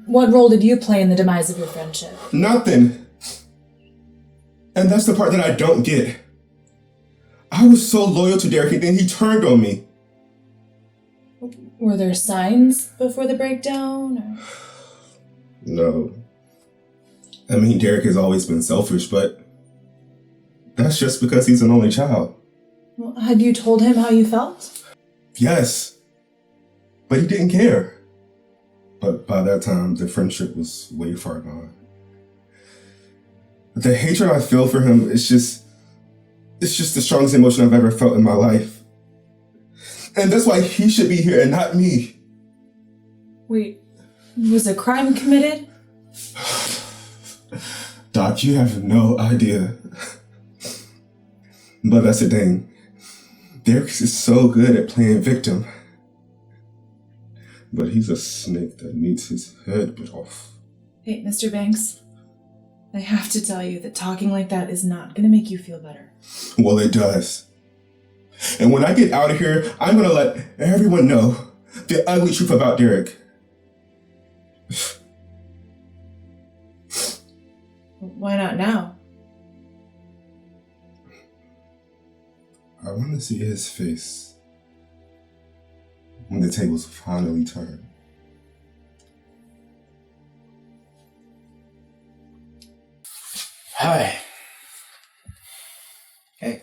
What role did you play in the demise of your friendship? Nothing. And that's the part that I don't get. I was so loyal to Derrick and then he turned on me. Were there signs before the breakdown? Or? No. I mean, Derrick has always been selfish, but that's just because he's an only child. Well, had you told him how you felt? Yes. But he didn't care. But by that time, the friendship was way far gone. The hatred I feel for him is just the strongest emotion I've ever felt in my life. And that's why he should be here and not me. Wait, was a crime committed? Doc, you have no idea. But that's the thing. Derrick is so good at playing victim. But he's a snake that needs his head bit off. Hey, Mr. Banks, I have to tell you that talking like that is not going to make you feel better. Well, it does. And when I get out of here, I'm going to let everyone know the ugly truth about Derrick. Why not now? I want to see his face when the tables finally turn. Hi. Hey.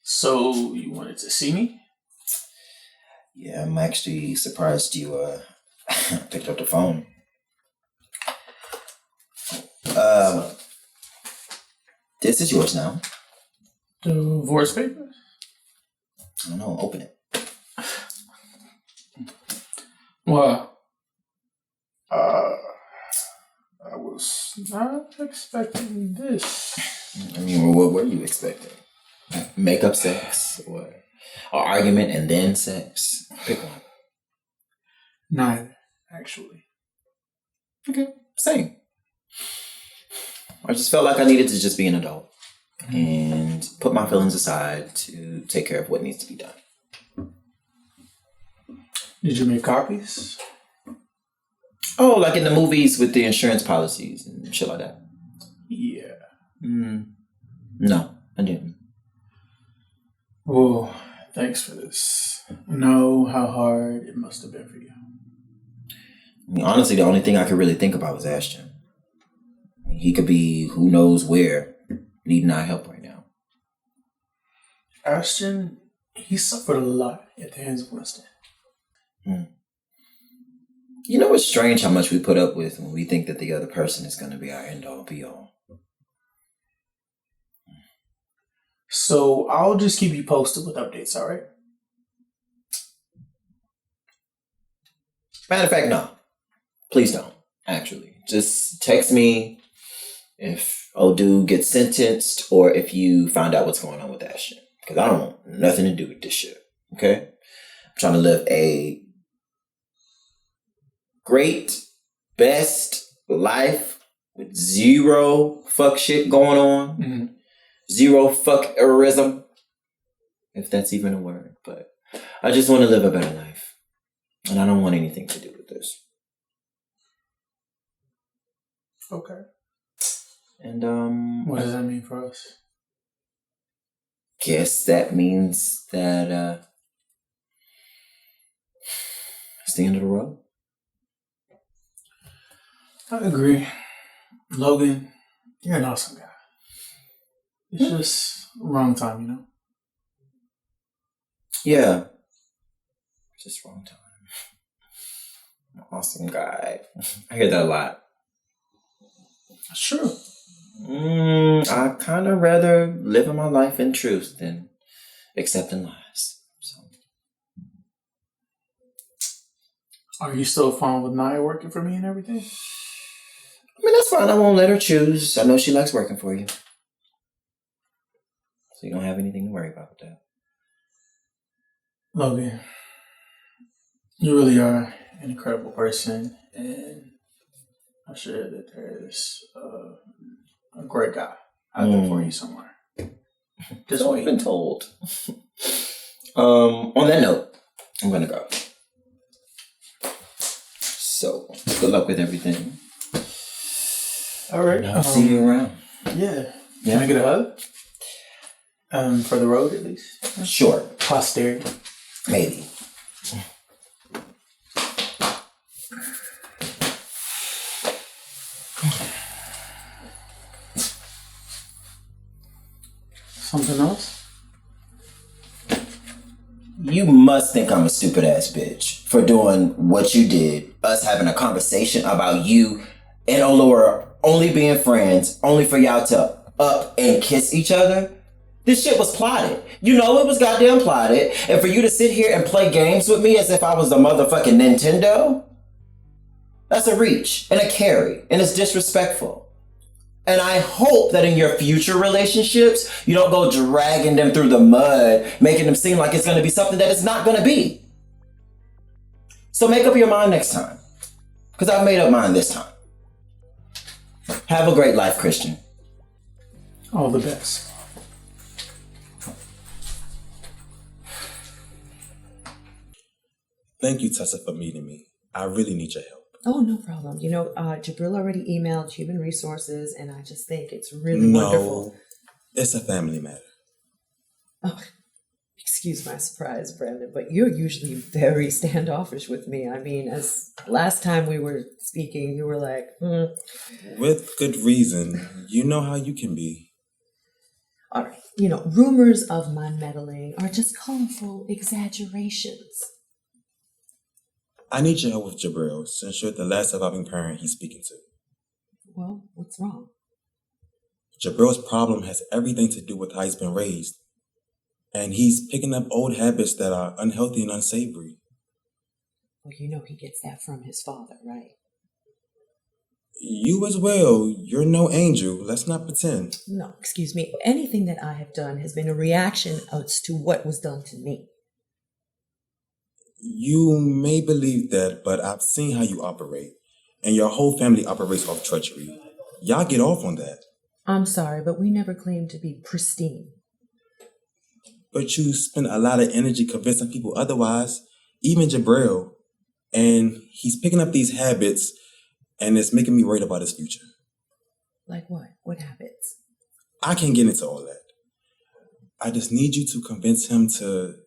So, you wanted to see me? Yeah, I'm actually surprised you picked up the phone. This is yours now. Divorce papers? I don't know. Open it. Well, I was not expecting this. I mean, what were you expecting? Makeup sex or an argument and then sex? Pick one. Neither, actually. Okay, same. I just felt like I needed to just be an adult and put my feelings aside to take care of what needs to be done. Did you make copies? Oh, like in the movies with the insurance policies and shit like that? Yeah. No, I didn't. Oh, thanks for this. I know how hard it must have been for you. I mean, honestly, the only thing I could really think about was Ashton. He could be who knows where, needing our help right now. Ashton, he suffered a lot at the hands of Winston. You know, it's strange how much we put up with when we think that the other person is going to be our end-all, be-all. So I'll just keep you posted with updates, all right? Matter of fact, no. Please don't, actually. Just text me if old dude gets sentenced or if you find out what's going on with Ashton. Because I don't want nothing to do with this shit, okay? I'm trying to live a great, best life with zero fuck shit going on. Mm-hmm. Zero fuckerism, if that's even a word. But I just want to live a better life. And I don't want anything to do with this. Okay. And what does that mean for us? Guess that means that it's the end of the road. I agree. Logan, you're an awesome guy. It's just wrong time, you know? Yeah. Just wrong time. Awesome guy. I hear that a lot. That's true. I kind of rather living my life in truth than accepting lies. So. Are you still fine with Naya working for me and everything? I mean, that's fine. I won't let her choose. I know she likes working for you. So you don't have anything to worry about with that. Logan, you really are an incredible person, and I'm sure that there's a great guy out there for you somewhere. Just so wait. I've been told. On that note, I'm gonna go. So good luck with everything. All right. I'll see you around. Yeah. Can I get a hug? For the road, at least. Sure. Posterity. Maybe. Something else? You must think I'm a stupid ass bitch for doing what you did. Us having a conversation about you and Alloura only being friends, only for y'all to up and kiss each other. This shit was plotted. You know it was goddamn plotted. And for you to sit here and play games with me as if I was the motherfucking Nintendo, that's a reach and a carry. And it's disrespectful. And I hope that in your future relationships, you don't go dragging them through the mud, making them seem like it's going to be something that it's not going to be. So make up your mind next time. Because I've made up mine this time. Have a great life, Christian. All the best. Thank you, Tessa, for meeting me. I really need your help. Oh, no problem. You know, Jabril already emailed Human Resources, and I just think it's really wonderful. It's a family matter. Oh, excuse my surprise, Brandon, but you're usually very standoffish with me. I mean, as last time we were speaking, you were like, With good reason. You know how you can be. All right. You know, rumors of my meddling are just colorful exaggerations. I need your help with Jabril, since you're the last surviving parent he's speaking to. Well, what's wrong? Jabril's problem has everything to do with how he's been raised. And he's picking up old habits that are unhealthy and unsavory. Well, you know he gets that from his father, right? You as well. You're no angel. Let's not pretend. No, excuse me. Anything that I have done has been a reaction as to what was done to me. You may believe that, but I've seen how you operate. And your whole family operates off treachery. Y'all get off on that. I'm sorry, but we never claimed to be pristine. But you spend a lot of energy convincing people otherwise, even Jabril. And he's picking up these habits, and it's making me worried about his future. Like what? What habits? I can't get into all that. I just need you to convince him to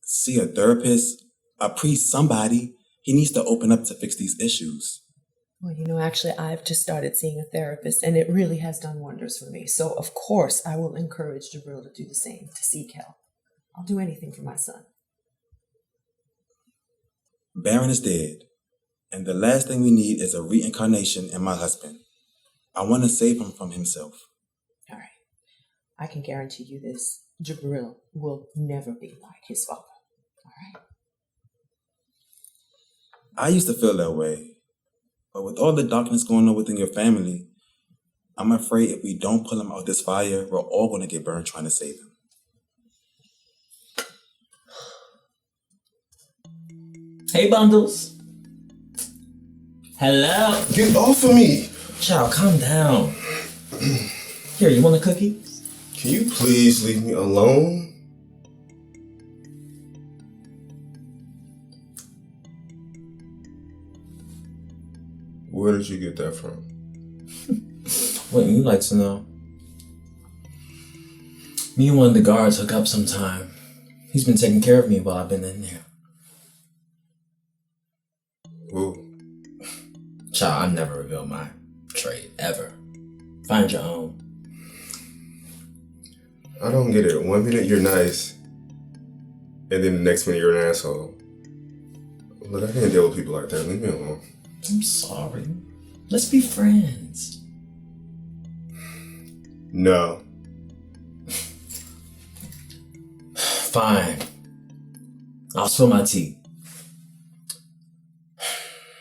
see a therapist, a priest, somebody. He needs to open up to fix these issues. Well, you know, actually, I've just started seeing a therapist, and it really has done wonders for me. So, of course, I will encourage Jabril to do the same, to seek help. I'll do anything for my son. Barron is dead, and the last thing we need is a reincarnation in my husband. I want to save him from himself. All right. I can guarantee you this. Jabril will never be like his father. All right? I used to feel that way. But with all the darkness going on within your family, I'm afraid if we don't pull him out this fire, we're all going to get burned trying to save him. Hey, bundles. Hello. Get off of me. Child, calm down. Here, you want a cookie? Can you please leave me alone? Where did you get that from? Wouldn't you like to know? Me and one of the guards hook up sometime. He's been taking care of me while I've been in there. Who? Child, I never reveal my trade, ever. Find your own. I don't get it. 1 minute you're nice, and then the next minute you're an asshole. Look, I can't deal with people like that. Leave me alone. I'm sorry. Let's be friends. No. Fine. I'll spill my tea.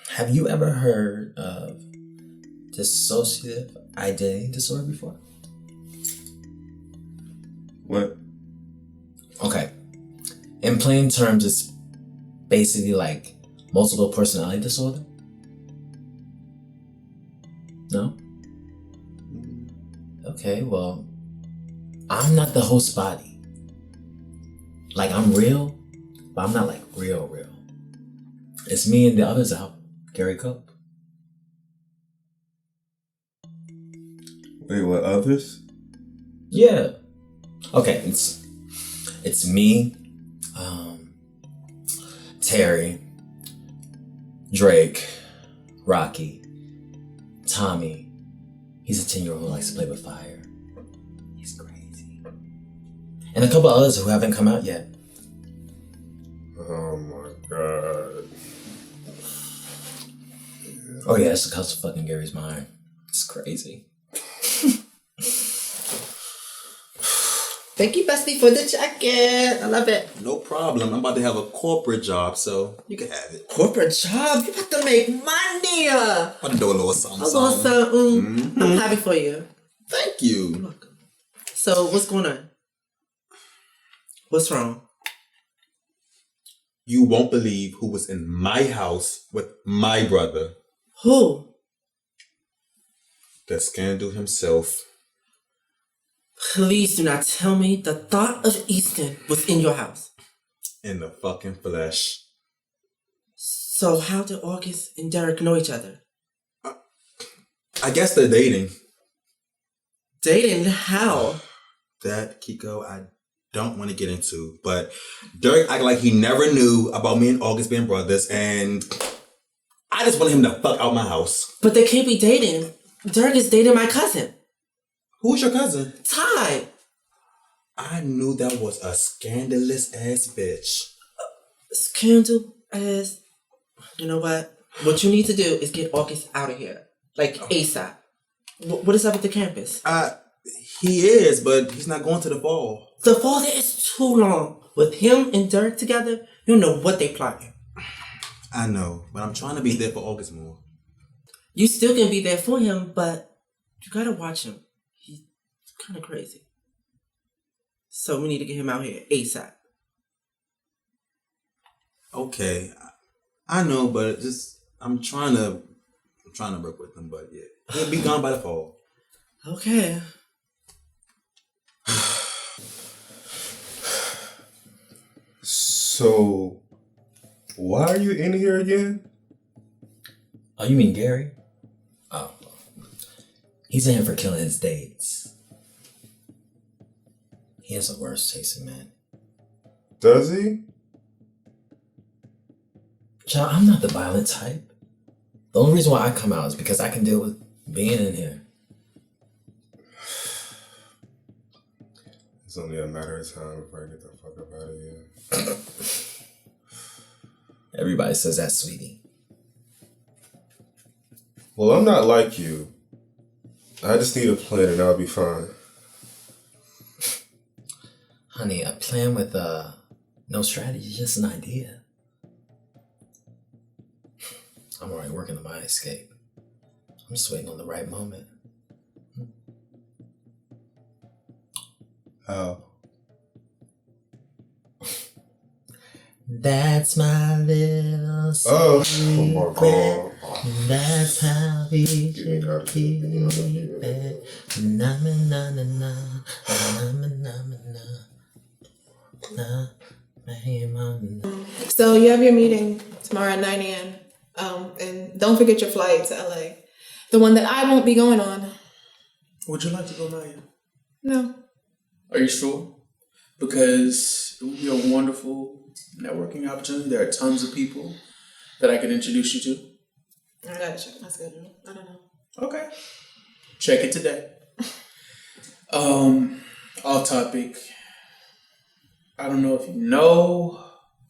Have you ever heard of dissociative identity disorder before? What? Okay. In plain terms, it's basically like multiple personality disorder. No? Okay, well, I'm not the host body. Like, I'm real, but I'm not like real. It's me and the others out. Gary Cope. Wait, what, others? Yeah. Okay, it's me, Terry, Drake, Rocky, Tommy. He's a 10-year-old who likes to play with fire. He's crazy. And a couple others who haven't come out yet. Oh my god. Oh yeah, it's the cost of fucking Gary's mind. It's crazy. Thank you, Bestie, for the jacket. I love it. No problem. I'm about to have a corporate job, so you can have it. Corporate job? You about to make money. About to do a little something. A little something. I'm happy for you. Thank you. You're welcome. So, what's going on? What's wrong? You won't believe who was in my house with my brother. Who? The scandal himself. Please do not tell me the thought of Easton was in your house. In the fucking flesh. So how did August and Derrick know each other? I guess they're dating. Dating? How? That, Kiko, I don't want to get into. But Derrick acted like he never knew about me and August being brothers, and I just want him to fuck out my house. But they can't be dating. Derrick is dating my cousin. Who's your cousin? Ty. I knew that was a scandalous ass bitch. Scandal ass. You know what? What you need to do is get August out of here. Like ASAP. What is up with the campus? He is, but he's not going to the fall. The fall there is too long. With him and Derrick together, you know what they plotting. I know, but I'm trying to be there for August more. You still can be there for him, but you gotta watch him. He's kind of crazy. So we need to get him out here ASAP. Okay, I know, but I'm trying to work with him, but yeah, he'll be gone by the fall. Okay. So, why are you in here again? Oh, you mean Gary? Oh, he's in here for killing his dates. He has the worst taste in men. Does he? Child, I'm not the violent type. The only reason why I come out is because I can deal with being in here. It's only a matter of time before I get the fuck up out of here. Everybody says that, sweetie. Well, I'm not like you. I just need a plan and I'll be fine. Honey, a plan with no strategy is just an idea. I'm already working on my escape. I'm just waiting on the right moment. Oh. That's my little secret. Oh my God. That's how we should keep it. Na na na na na na na na na na. So you have your meeting tomorrow at 9 a.m. And don't forget your flight to LA. The one that I won't be going on. Would you like to go, Maya? No. Are you sure? Because it would be a wonderful networking opportunity. There are tons of people that I could introduce you to. I gotta check my schedule. I don't know. Okay. Check it today. Off topic. I don't know if you know,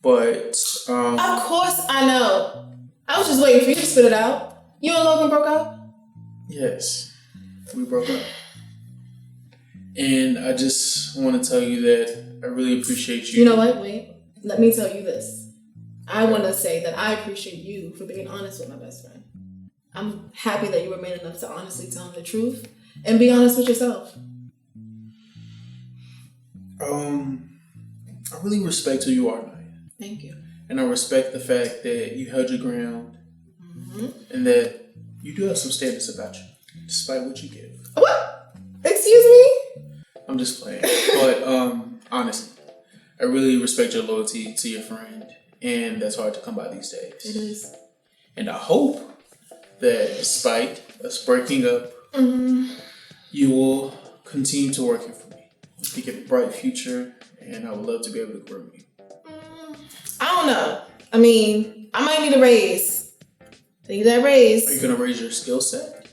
but Of course I know. I was just waiting for you to spit it out. You and Logan broke up? yes, we broke up. And I just want to tell you that I really appreciate you. You know what? Wait. Let me tell you this. I want to say that I appreciate you for being honest with my best friend. I'm happy that you were man enough to honestly tell him the truth and be honest with yourself. I really respect who you are, Maya. Thank you. And I respect the fact that you held your ground and that you do have some standards about you, despite what you give. What? Excuse me? I'm just playing. But honestly, I really respect your loyalty to your friend, and that's hard to come by these days. It is. And I hope that despite us breaking up, you will continue to work here for me. I think you have a bright future, and I would love to be able to groom you. I don't know. I mean, I might need a raise. Need that raise. Are you going to raise your skill set?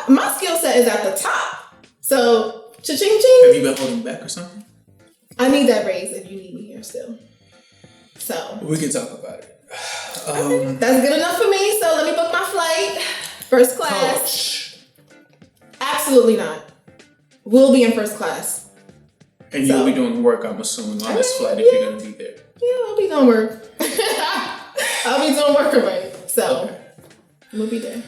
My skill set is at the top. So, cha-ching ching. Have you been holding back or something? I need that raise if you need me here still. So. We can talk about it. That's good enough for me, so let me book my flight. First class. Coach. Absolutely not. We'll be in first class. And you'll be doing work, I'm assuming, on this flight if you're going to be there. Yeah, I'll be doing work. I'll be doing work already. So, we'll be there.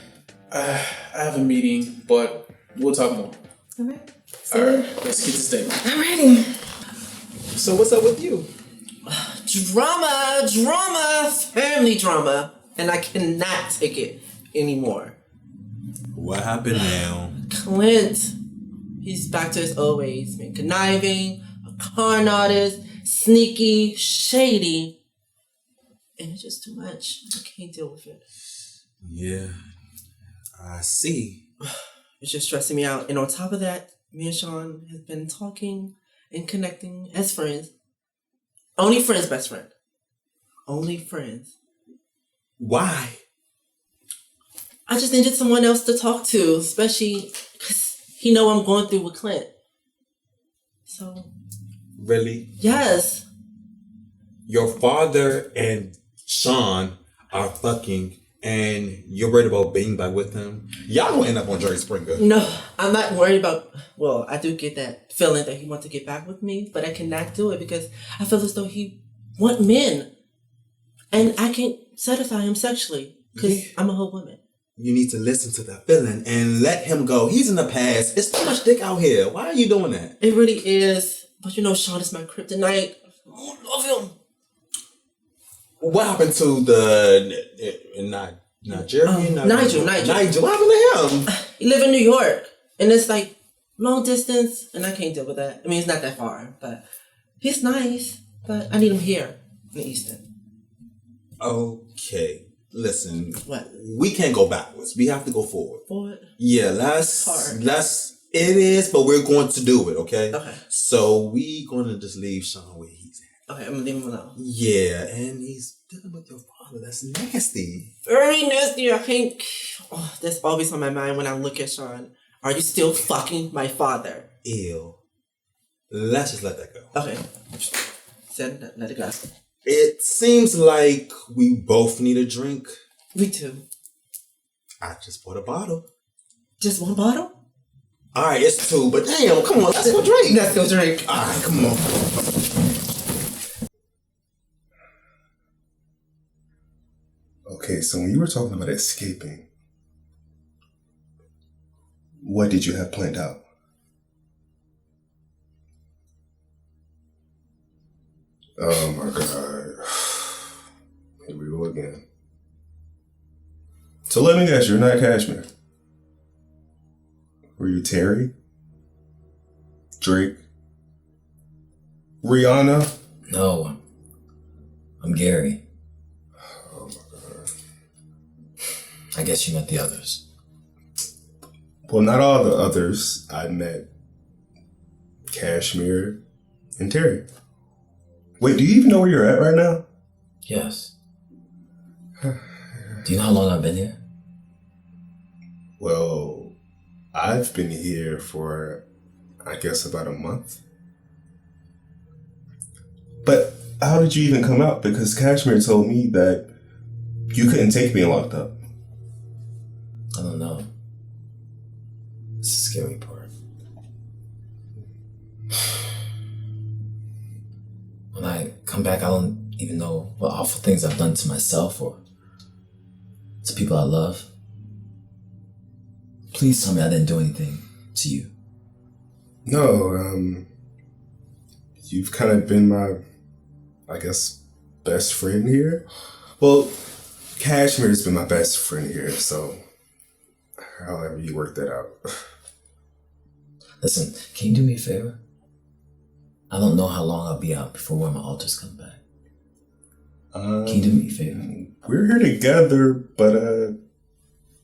I have a meeting, but we'll talk more. Okay. All right, let's get this thing. I'm ready. So what's up with you? Drama, family drama, and I cannot take it anymore. What happened now? Clint, he's back to his old ways, being conniving, a con artist, sneaky, shady, and it's just too much. I can't deal with it. Yeah, I see. It's just stressing me out, and on top of that, me and Sean have been talking and connecting as friends. Only friends, best friend. Only friends. Why? I just needed someone else to talk to, especially because he know I'm going through with Clint. So. Really? Yes. Your father and Sean are fucking, and you're worried about being back with him, y'all gonna end up on Jerry Springer. No, I'm not worried about. Well, I do get that feeling that he wants to get back with me, but I cannot do it because I feel as though he want men, and I can't satisfy him sexually because I'm a whole woman. You need to listen to that feeling and let him go. He's in the past. It's too much dick out here. Why are you doing that? It really is. But you know, Sean is my kryptonite. I love him. What happened to the Nigerian? Nigel. What happened to him? He live in New York, and it's like long distance, and I can't deal with that. I mean, it's not that far, but he's nice. But I need him here in Easton. Okay, listen. What? We can't go backwards. We have to go forward. Forward? Yeah, it is, but we're going to do it, okay? Okay. So we gonna just leave Sean where he's at. Okay, I'm gonna leave him alone. Yeah, and he's dealing with your father. That's nasty. Very nasty. I think that's always on my mind when I look at Sean. Are you still fucking my father? Ew. Let's just let that go. Okay. Let it go. It seems like we both need a drink. Me too. I just bought a bottle. Just one bottle? Alright, it's 2, but damn, come on, let's go drink. Let's go drink. Alright, come on. Okay, so when you were talking about escaping, what did you have planned out? Oh my God. Here we go again. So let me guess, you're not Kashmire. Were you Terry? Drake? Rihanna? No. I'm Gary. Oh my God. I guess you met the others. Well, not all the others. I met Kashmire and Terry. Wait, do you even know where you're at right now? Yes. Do you know how long I've been here? Well, I've been here for, I guess, about a month. But how did you even come out? Because Kashmire told me that you couldn't take being locked up. I don't know. It's the scary part. When I come back, I don't even know what awful things I've done to myself or to people I love. Please tell me I didn't do anything to you. No, you've kind of been my, I guess, best friend here. Well, Kashmire's been my best friend here, so however you work that out. Listen, can you do me a favor? I don't know how long I'll be out before one of my alters come back. Can you do me a favor? We're here together, but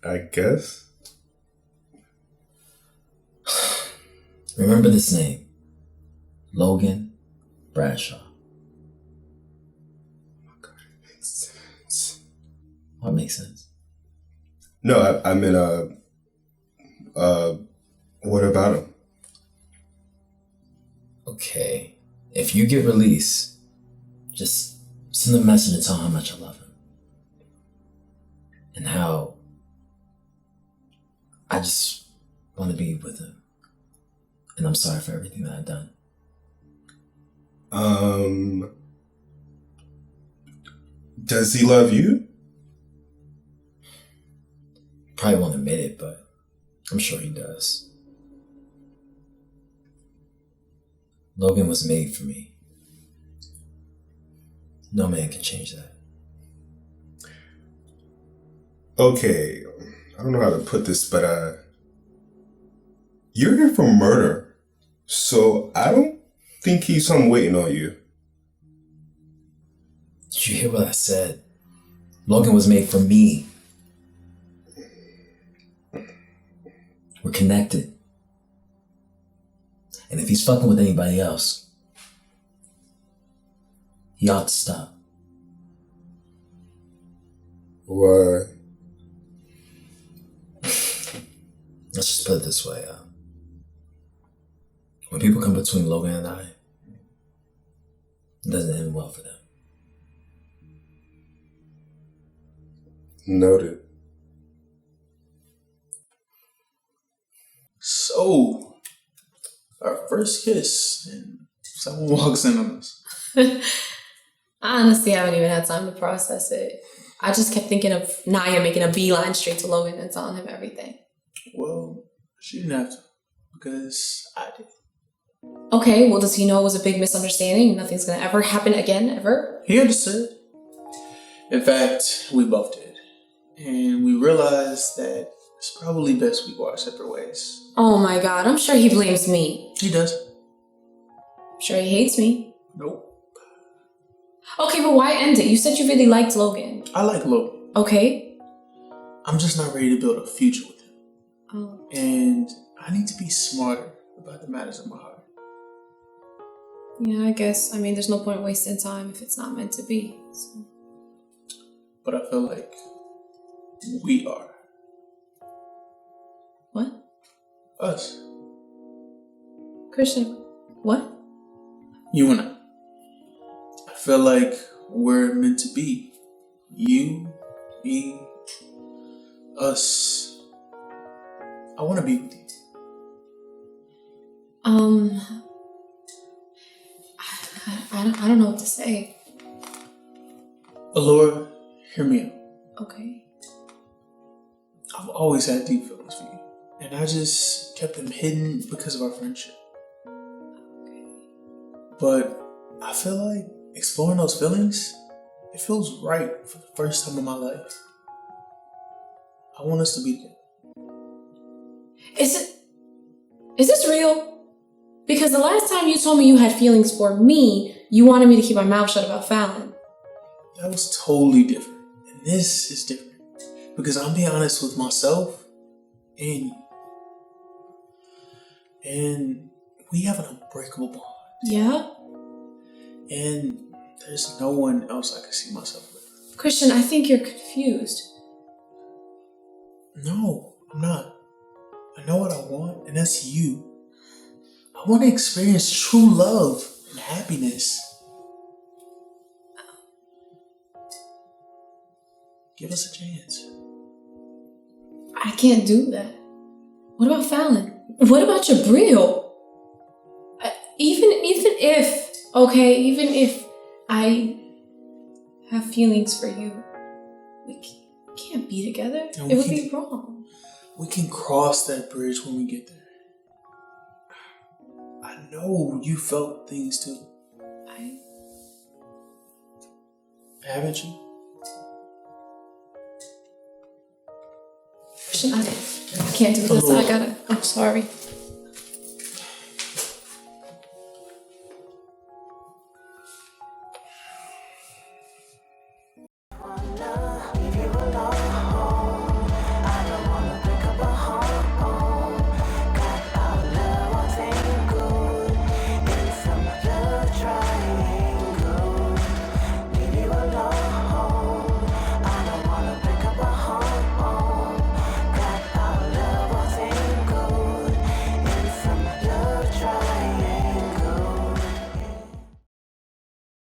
I guess. Remember this name. Logan Bradshaw. Oh my God, it makes sense. What makes sense? No, I meant, what about him? Okay. If you get released, just send a message and tell him how much I love him. And how I just want to be with him. And I'm sorry for everything that I've done. Does he love you? Probably won't admit it, but I'm sure he does. Logan was made for me. No man can change that. Okay, I don't know how to put this, but you're here for murder, so I don't think he's home waiting on you. Did you hear what I said? Logan was made for me. We're connected. And if he's fucking with anybody else, he ought to stop. Why? Let's just put it this way. When people come between Logan and I, it doesn't end well for them. Noted. So, our first kiss, and someone walks in on us. I honestly haven't even had time to process it. I just kept thinking of Naya making a beeline straight to Logan and telling him everything. Well, she didn't have to, because I did. Okay, well, does he know it was a big misunderstanding and nothing's gonna ever happen again, ever? He understood. In fact, we both did. And we realized that it's probably best we go our separate ways. Oh my god, I'm sure he blames me. He does. I'm sure he hates me. Nope. Okay, but why end it? You said you really liked Logan. I like Logan. Okay. I'm just not ready to build a future with him. Oh. And I need to be smarter about the matters of my heart. Yeah, I guess. I mean, there's no point wasting time if it's not meant to be. So. But I feel like we are. What? Us. Christian, what? You and I feel like we're meant to be. You, me, us. I want to be with you. I don't know what to say. Alloura, hear me out. Okay. I've always had deep feelings for you. And I just kept them hidden because of our friendship. Okay. But I feel like exploring those feelings, it feels right for the first time in my life. I want us to be together. Is this real? Because the last time you told me you had feelings for me, you wanted me to keep my mouth shut about Fallon. That was totally different. And this is different. Because I'm being honest with myself and you. And we have an unbreakable bond. Yeah? And there's no one else I can see myself with. Christian, I think you're confused. No, I'm not. I know what I want, and that's you. I want to experience true love and happiness. Give us a chance. I can't do that. What about Fallon? What about Jabril? Even if I have feelings for you, we can't be together. It would be wrong. We can cross that bridge when we get there. I know you felt things too. Haven't you? Christian, I can't do this. I'm sorry. Leave you alone.